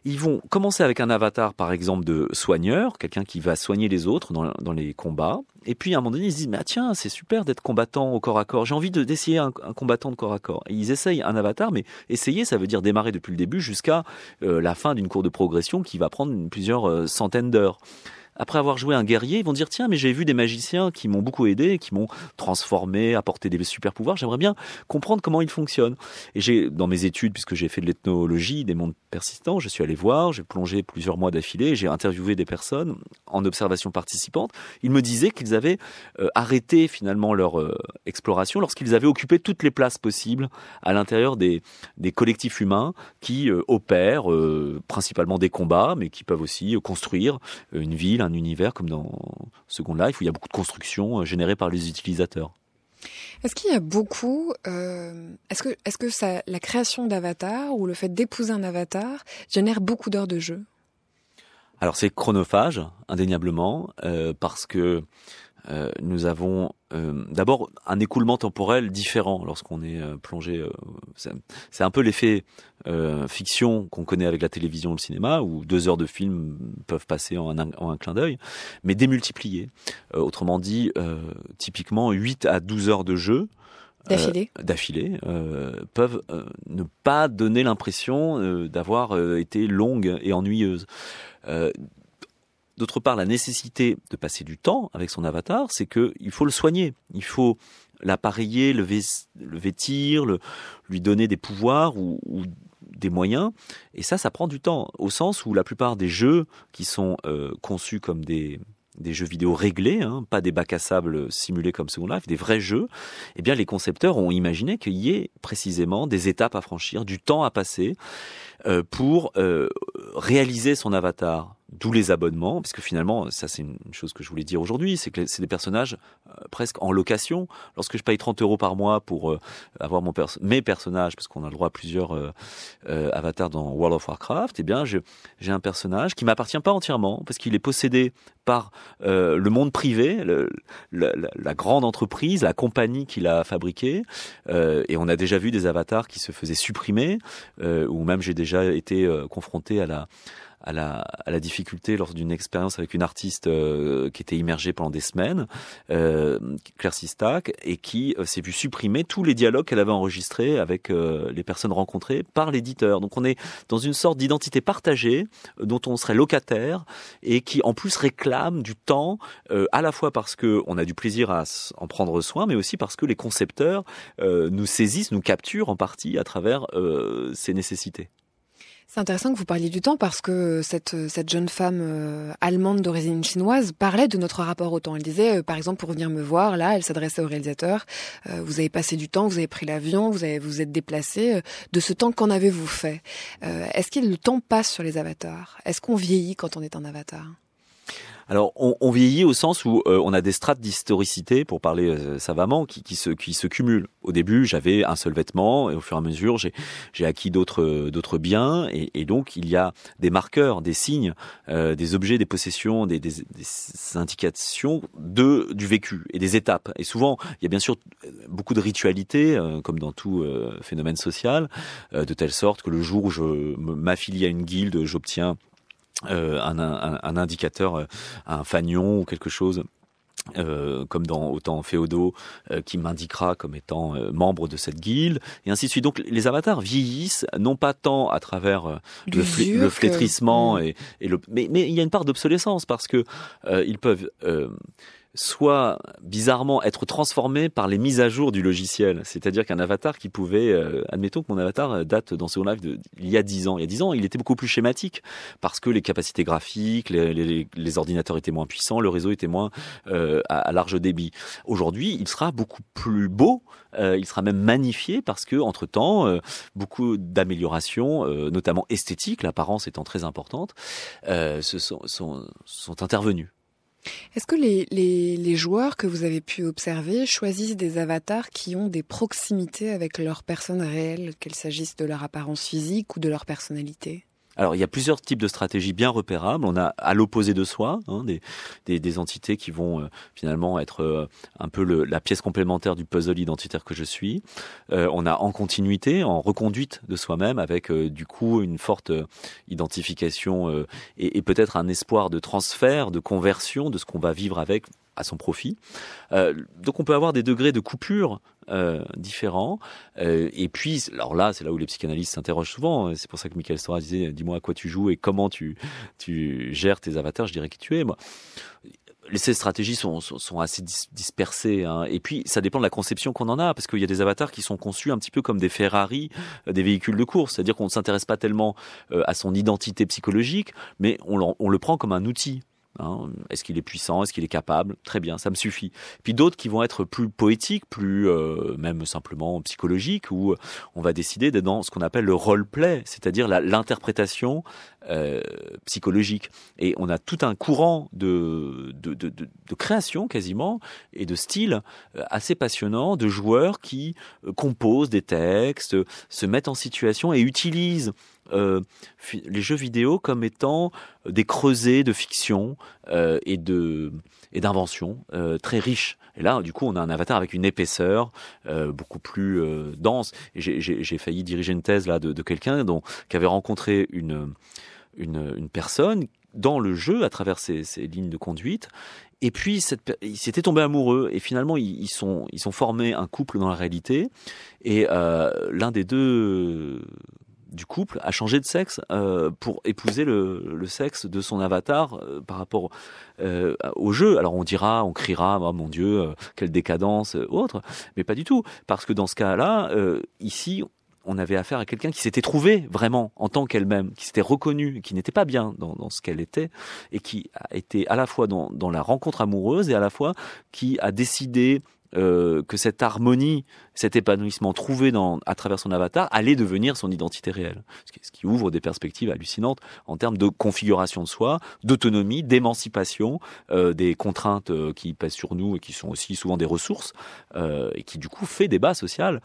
Ils vont commencer avec un avatar, par exemple, de soigneur, quelqu'un qui va soigner les autres dans les combats. Et puis, à un moment donné, ils se disent, mais tiens, c'est super d'être combattant au corps à corps. J'ai envie d'essayer un combattant de corps à corps. Et ils essayent un avatar, mais essayer, ça veut dire démarrer depuis le début jusqu'à la fin d'une courbe de progression qui va prendre plusieurs centaines d'heures. Après avoir joué un guerrier, ils vont dire, tiens, mais j'ai vu des magiciens qui m'ont beaucoup aidé, qui m'ont transformé, apporté des super pouvoirs. J'aimerais bien comprendre comment ils fonctionnent. Et dans mes études, puisque j'ai fait de l'ethnologie, des mondes persistants, je suis allé voir, j'ai plongé plusieurs mois d'affilée, j'ai interviewé des personnes en observation participante. Ils me disaient qu'ils avaient arrêté finalement leur exploration lorsqu'ils avaient occupé toutes les places possibles à l'intérieur des collectifs humains qui opèrent principalement des combats, mais qui peuvent aussi construire une ville, un univers comme dans Second Life où il y a beaucoup de constructions générées par les utilisateurs. Est-ce qu'il y a beaucoup... Est-ce que la création d'avatar ou le fait d'épouser un avatar génère beaucoup d'heures de jeu ? Alors c'est chronophage, indéniablement, parce que nous avons d'abord un écoulement temporel différent lorsqu'on est plongé. C'est un peu l'effet fiction qu'on connaît avec la télévision ou le cinéma, où 2 heures de film peuvent passer en un clin d'œil, mais démultiplié. Autrement dit, typiquement 8 à 12 heures de jeu d'affilée peuvent ne pas donner l'impression d'avoir été longues et ennuyeuses. D'autre part, la nécessité de passer du temps avec son avatar, c'est qu'il faut le soigner. Il faut l'appareiller, le vêtir, lui donner des pouvoirs ou des moyens. Et ça prend du temps. Au sens où la plupart des jeux qui sont conçus comme des jeux vidéo réglés, hein, pas des bacs à sable simulés comme Second Life, des vrais jeux, eh bien les concepteurs ont imaginé qu'il y ait précisément des étapes à franchir, du temps à passer pour réaliser son avatar. D'où les abonnements, parce que finalement, ça c'est une chose que je voulais dire aujourd'hui, c'est que c'est des personnages presque en location. Lorsque je paye 30 € par mois pour avoir mes personnages, parce qu'on a le droit à plusieurs avatars dans World of Warcraft, eh bien j'ai un personnage qui m'appartient pas entièrement, parce qu'il est possédé par le monde privé, la grande entreprise, la compagnie qui l'a fabriqué, et on a déjà vu des avatars qui se faisaient supprimer, ou même j'ai déjà été confronté à la difficulté lors d'une expérience avec une artiste qui était immergée pendant des semaines, Claire Sistac, et qui s'est vue supprimer tous les dialogues qu'elle avait enregistrés avec les personnes rencontrées par l'éditeur. Donc on est dans une sorte d'identité partagée dont on serait locataire et qui en plus réclame du temps, à la fois parce qu'on a du plaisir à en prendre soin, mais aussi parce que les concepteurs nous saisissent, nous capturent en partie à travers ces nécessités. C'est intéressant que vous parliez du temps parce que cette jeune femme allemande d'origine chinoise parlait de notre rapport au temps. Elle disait, par exemple, pour venir me voir, là, elle s'adressait au réalisateur, vous avez passé du temps, vous avez pris l'avion, vous êtes déplacé. De ce temps, qu'en avez-vous fait? Est-ce que le temps passe sur les avatars? Est-ce qu'on vieillit quand on est un avatar? Alors, on vieillit au sens où on a des strates d'historicité, pour parler savamment, qui se cumulent. Au début, j'avais un seul vêtement, et au fur et à mesure, j'ai acquis d'autres biens, et donc il y a des marqueurs, des signes, des objets, des possessions, des indications du vécu et des étapes. Et souvent, il y a bien sûr beaucoup de ritualité, comme dans tout phénomène social, de telle sorte que le jour où je m'affilie à une guilde, j'obtiens un indicateur, un fanion ou quelque chose, comme au temps féodaux, qui m'indiquera comme étant membre de cette guilde, et ainsi de suite. Donc les avatars vieillissent, non pas tant à travers le flétrissement, mais il y a une part d'obsolescence, parce que ils peuvent soit bizarrement être transformé par les mises à jour du logiciel. C'est-à-dire qu'un avatar qui pouvait... admettons que mon avatar date dans Second Life il y a 10 ans. Il y a 10 ans, il était beaucoup plus schématique parce que les capacités graphiques, les ordinateurs étaient moins puissants, le réseau était moins à large débit. Aujourd'hui, il sera beaucoup plus beau, il sera même magnifié parce que, entre-temps, beaucoup d'améliorations, notamment esthétiques, l'apparence étant très importante, sont intervenues. Est-ce que les joueurs que vous avez pu observer choisissent des avatars qui ont des proximités avec leurs personnes réelles, qu'il s'agisse de leur apparence physique ou de leur personnalité ? Alors, il y a plusieurs types de stratégies bien repérables. On a à l'opposé de soi, des entités qui vont finalement être un peu la pièce complémentaire du puzzle identitaire que je suis. On a en continuité, en reconduite de soi-même, avec du coup une forte identification et peut-être un espoir de transfert, de conversion de ce qu'on va vivre avec à son profit. Donc on peut avoir des degrés de coupure différents. Et puis, alors là, c'est là où les psychanalystes s'interrogent souvent. C'est pour ça que Michael Stora disait, dis-moi à quoi tu joues et comment tu gères tes avatars. Je dirais qui tu es, moi. Ces stratégies sont assez dispersées, hein. Et puis, ça dépend de la conception qu'on en a, parce qu'il y a des avatars qui sont conçus un petit peu comme des Ferrari, des véhicules de course. C'est-à-dire qu'on ne s'intéresse pas tellement à son identité psychologique, mais on le prend comme un outil. Est-ce qu'il est puissant? Est-ce qu'il est capable? Très bien, ça me suffit. Puis d'autres qui vont être plus poétiques, plus même simplement psychologiques, où on va décider d'être dans ce qu'on appelle le role-play, c'est-à-dire l'interprétation psychologique. Et on a tout un courant de création quasiment et de style assez passionnant, de joueurs qui composent des textes, se mettent en situation et utilisent les jeux vidéo comme étant des creusets de fiction et d'invention très riches. Et là, du coup, on a un avatar avec une épaisseur beaucoup plus dense. Et j'ai failli diriger une thèse là de quelqu'un qui avait rencontré une personne dans le jeu à travers ces lignes de conduite. Et puis, ils s'étaient tombés amoureux. Et finalement, ils sont formés un couple dans la réalité. Et l'un des deux du couple a changé de sexe pour épouser le sexe de son avatar par rapport au jeu. Alors on criera, oh mon Dieu, quelle décadence, autre, mais pas du tout, parce que dans ce cas-là, ici, on avait affaire à quelqu'un qui s'était trouvé vraiment en tant qu'elle-même, qui s'était reconnue, qui n'était pas bien dans ce qu'elle était, et qui a été à la fois dans la rencontre amoureuse et à la fois qui a décidé que cette harmonie, cet épanouissement trouvé à travers son avatar allait devenir son identité réelle. Ce qui ouvre des perspectives hallucinantes en termes de configuration de soi, d'autonomie, d'émancipation, des contraintes qui pèsent sur nous et qui sont aussi souvent des ressources, et qui du coup fait débat social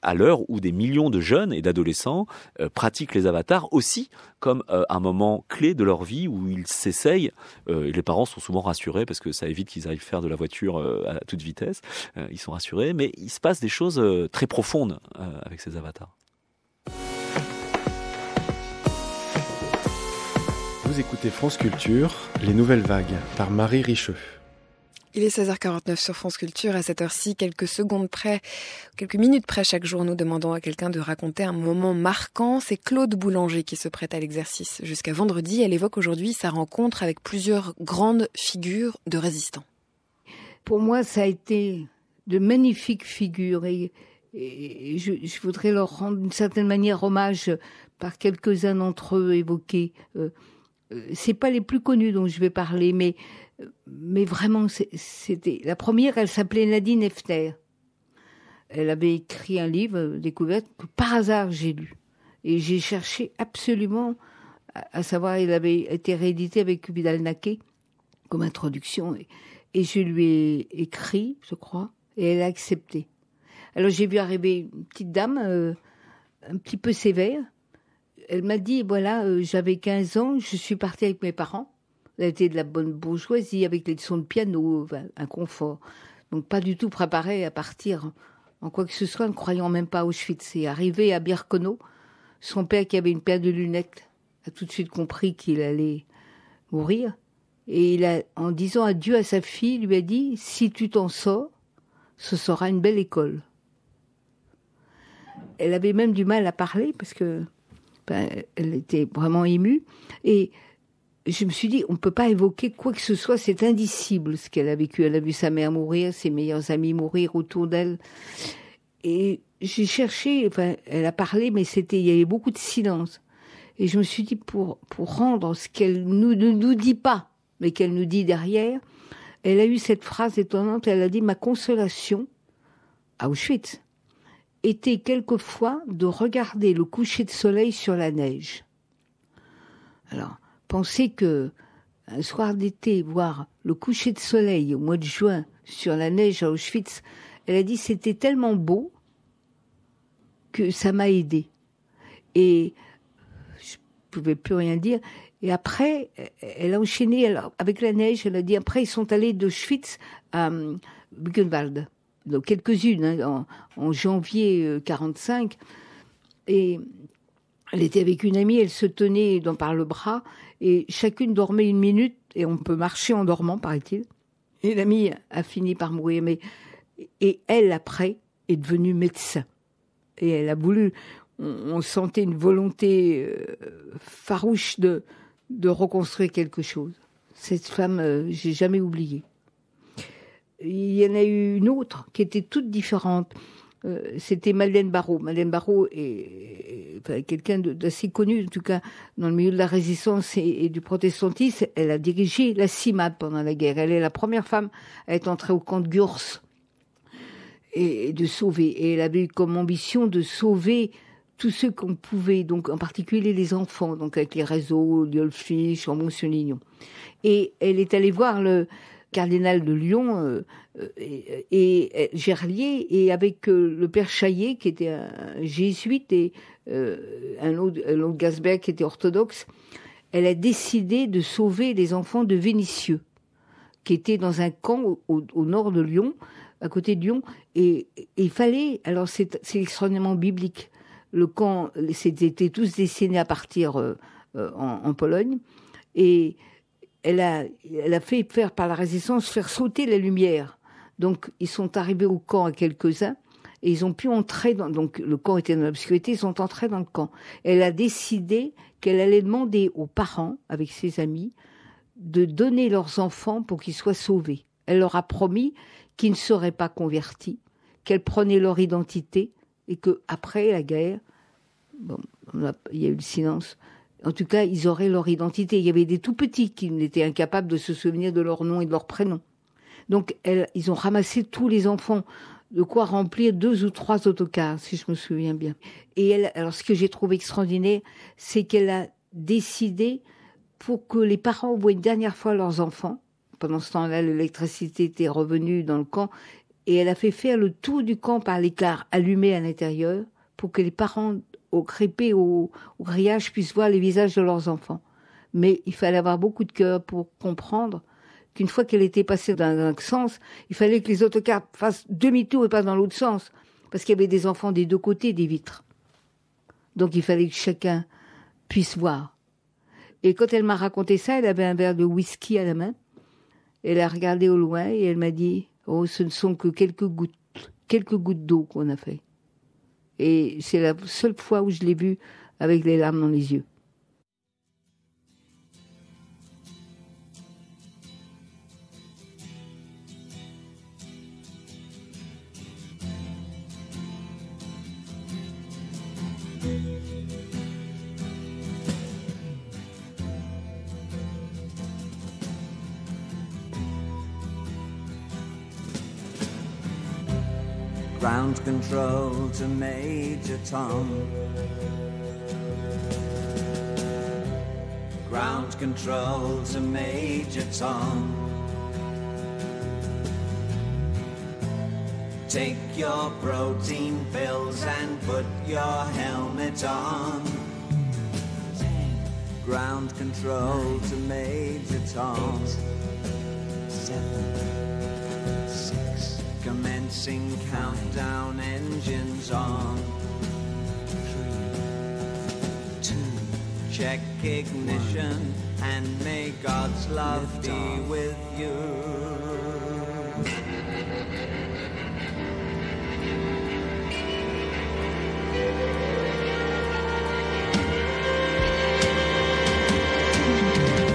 à l'heure où des millions de jeunes et d'adolescents pratiquent les avatars aussi comme un moment clé de leur vie où ils s'essayent. Les parents sont souvent rassurés parce que ça évite qu'ils aillent faire de la voiture à toute vitesse. Ils sont rassurés, mais il se passe des choses très profondes avec ces avatars. Vous écoutez France Culture, les nouvelles vagues, par Marie Richeux. Il est 16h49 sur France Culture. À cette heure-ci, quelques minutes près chaque jour, nous demandons à quelqu'un de raconter un moment marquant. C'est Claude Boulanger qui se prête à l'exercice. Jusqu'à vendredi, elle évoque aujourd'hui sa rencontre avec plusieurs grandes figures de résistants. Pour moi, ça a été de magnifiques figures et Et je voudrais leur rendre d'une certaine manière hommage par quelques-uns d'entre eux évoqués. C'est pas les plus connus dont je vais parler, mais vraiment, c'était... La première, elle s'appelait Nadine Hefter. Elle avait écrit un livre, découverte, que par hasard j'ai lu. Et j'ai cherché absolument à savoir, il avait été réédité avec Vidal Naquet comme introduction. Et je lui ai écrit, je crois, et elle a accepté. Alors j'ai vu arriver une petite dame, un petit peu sévère. Elle m'a dit, voilà, j'avais 15 ans, je suis partie avec mes parents. Elle était de la bonne bourgeoisie, avec les leçons de piano, un confort. Donc pas du tout préparée à partir en quoi que ce soit, ne croyant même pas à Auschwitz. Et arrivée à Birkenau, son père, qui avait une paire de lunettes, a tout de suite compris qu'il allait mourir. Et il a, en disant adieu à sa fille, lui a dit, si tu t'en sors, ce sera une belle école. Elle avait même du mal à parler parce que elle était vraiment émue. Et je me suis dit, on ne peut pas évoquer quoi que ce soit, c'est indicible ce qu'elle a vécu. Elle a vu sa mère mourir, ses meilleurs amis mourir autour d'elle. Et j'ai cherché, elle a parlé, mais il y avait beaucoup de silence. Et je me suis dit, pour rendre ce qu'elle ne nous dit pas, mais qu'elle nous dit derrière, elle a eu cette phrase étonnante, elle a dit, ma consolation, à Auschwitz, était quelquefois de regarder le coucher de soleil sur la neige. Alors, pensez que un soir d'été, voir le coucher de soleil au mois de juin sur la neige à Auschwitz, elle a dit c'était tellement beau que ça m'a aidée. Et je pouvais plus rien dire. Et après, elle a enchaîné avec la neige. Elle a dit après ils sont allés d'Auschwitz à Buchenwald. Donc quelques-unes en janvier 45. Et elle était avec une amie, elle se tenait par le bras et chacune dormait 1 minute et on peut marcher en dormant, paraît-il. Et l'amie a fini par mourir. Et elle, après, est devenue médecin. Et elle a voulu, on sentait une volonté farouche de reconstruire quelque chose. Cette femme, j'ai jamais oublié. Il y en a eu une autre qui était toute différente. C'était Madeleine Barrault. Madeleine Barrault est quelqu'un d'assez connu, en tout cas dans le milieu de la résistance et du protestantisme. Elle a dirigé la CIMAD pendant la guerre. Elle est la première femme à être entrée au camp de Gurs et de sauver. Et elle avait eu comme ambition de sauver tous ceux qu'on pouvait, donc en particulier les enfants, donc avec les réseaux, Diolfi, Chambon-sur-Lignon. Et elle est allée voir le cardinal de Lyon et Gerlier, et avec le père Chaillet, qui était un jésuite, et un autre Gasberg, qui était orthodoxe, elle a décidé de sauver les enfants de Vénissieux, qui étaient dans un camp au nord de Lyon, à côté de Lyon, et il fallait, alors c'est extrêmement biblique, le camp, c'était tous destinés à partir en Pologne, et elle a fait faire par la résistance, faire sauter la lumière. Donc, ils sont arrivés au camp à quelques-uns, et ils ont pu entrer donc le camp était dans l'obscurité, ils sont entrés dans le camp. Elle a décidé qu'elle allait demander aux parents, avec ses amis, de donner leurs enfants pour qu'ils soient sauvés. Elle leur a promis qu'ils ne seraient pas convertis, qu'elle prenait leur identité, et que après la guerre, il y a eu le silence. En tout cas, ils auraient leur identité. Il y avait des tout petits qui étaient incapables de se souvenir de leur nom et de leur prénom. Donc, ils ont ramassé tous les enfants, de quoi remplir 2 ou 3 autocars, si je me souviens bien. Et alors, ce que j'ai trouvé extraordinaire, c'est qu'elle a décidé, pour que les parents voient une dernière fois leurs enfants, pendant ce temps-là, l'électricité était revenue dans le camp, et elle a fait faire le tour du camp par l'éclair allumé à l'intérieur, pour que les parents au crépé, au grillage, puissent voir les visages de leurs enfants. Mais il fallait avoir beaucoup de cœur pour comprendre qu'une fois qu'elle était passée dans un sens, il fallait que les autocars fassent demi-tour et passent dans l'autre sens, parce qu'il y avait des enfants des 2 côtés des vitres. Donc il fallait que chacun puisse voir. Et quand elle m'a raconté ça, elle avait un verre de whisky à la main. Elle a regardé au loin et elle m'a dit « Oh, ce ne sont que quelques gouttes d'eau qu'on a fait. » Et c'est la seule fois où je l'ai vue avec les larmes dans les yeux. control to Major Tom. Ground control to Major Tom. Take your protein pills and put your helmet on. Ground control to Major Tom. 7, 6. Commencing countdown, engines on. 3, 2. Check ignition and may God's love be with you.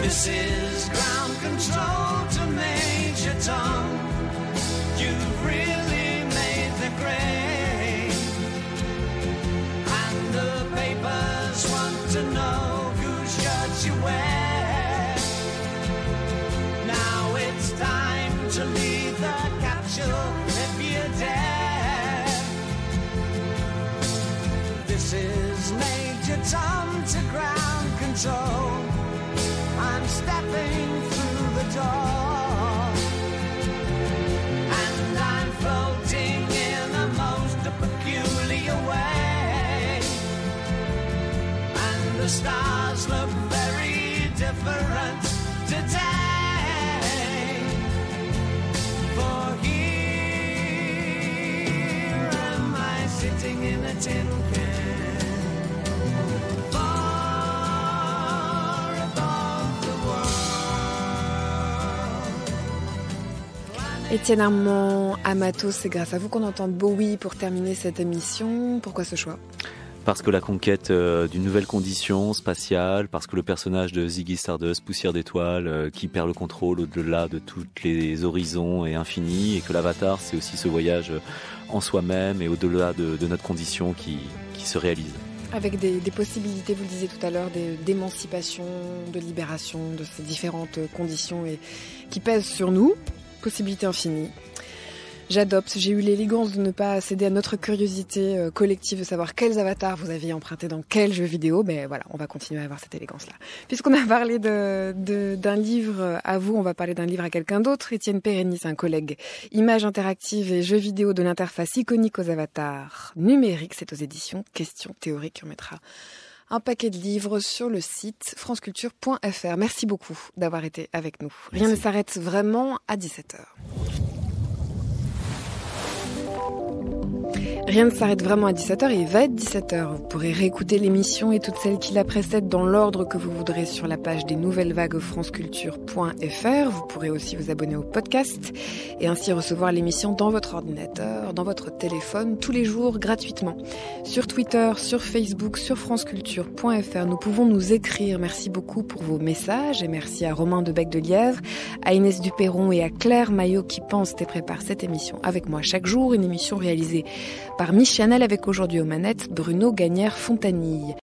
This is ground control to Major Tom. You've really made the grade, and the papers want to know whose shirts you wear. Now it's time to leave the capsule if you dare. This is Major Tom to ground control. I'm stepping through the door, and I'm floating in a most peculiar way, and the stars look very different today, for here am I sitting in a tin can. Étienne Armand, Amato, c'est grâce à vous qu'on entend Bowie pour terminer cette émission. Pourquoi ce choix ? Parce que la conquête d'une nouvelle condition spatiale, parce que le personnage de Ziggy Stardust, poussière d'étoiles, qui perd le contrôle au-delà de tous les horizons est infini, et que l'Avatar, c'est aussi ce voyage en soi-même et au-delà de notre condition qui se réalise. Avec des possibilités, vous le disiez tout à l'heure, d'émancipation, de libération de ces différentes conditions et qui pèsent sur nous. Possibilité infinie. J'adopte, j'ai eu l'élégance de ne pas céder à notre curiosité collective de savoir quels avatars vous aviez emprunté dans quel jeu vidéo. Mais voilà, on va continuer à avoir cette élégance-là. Puisqu'on a parlé d'un livre à vous, on va parler d'un livre à quelqu'un d'autre. Étienne Pérennis, un collègue. Images interactives et jeux vidéo de l'interface iconique aux avatars numériques. C'est aux éditions Questions théoriques. On mettra un paquet de livres sur le site franceculture.fr. Merci beaucoup d'avoir été avec nous. Rien ne s'arrête vraiment à 17h. Rien ne s'arrête vraiment à 17h et il va être 17h. Vous pourrez réécouter l'émission et toutes celles qui la précèdent dans l'ordre que vous voudrez sur la page des Nouvelles Vagues franceculture.fr. Vous pourrez aussi vous abonner au podcast et ainsi recevoir l'émission dans votre ordinateur, dans votre téléphone, tous les jours gratuitement. Sur Twitter, sur Facebook, sur franceculture.fr, nous pouvons nous écrire. Merci beaucoup pour vos messages et merci à Romain de Bec-de-Lièvre, à Inès Duperron et à Claire Maillot qui pensent et préparent cette émission avec moi chaque jour. Une émission réalisée par Michel avec aujourd'hui aux manettes Bruno Gagnère-Fontanille.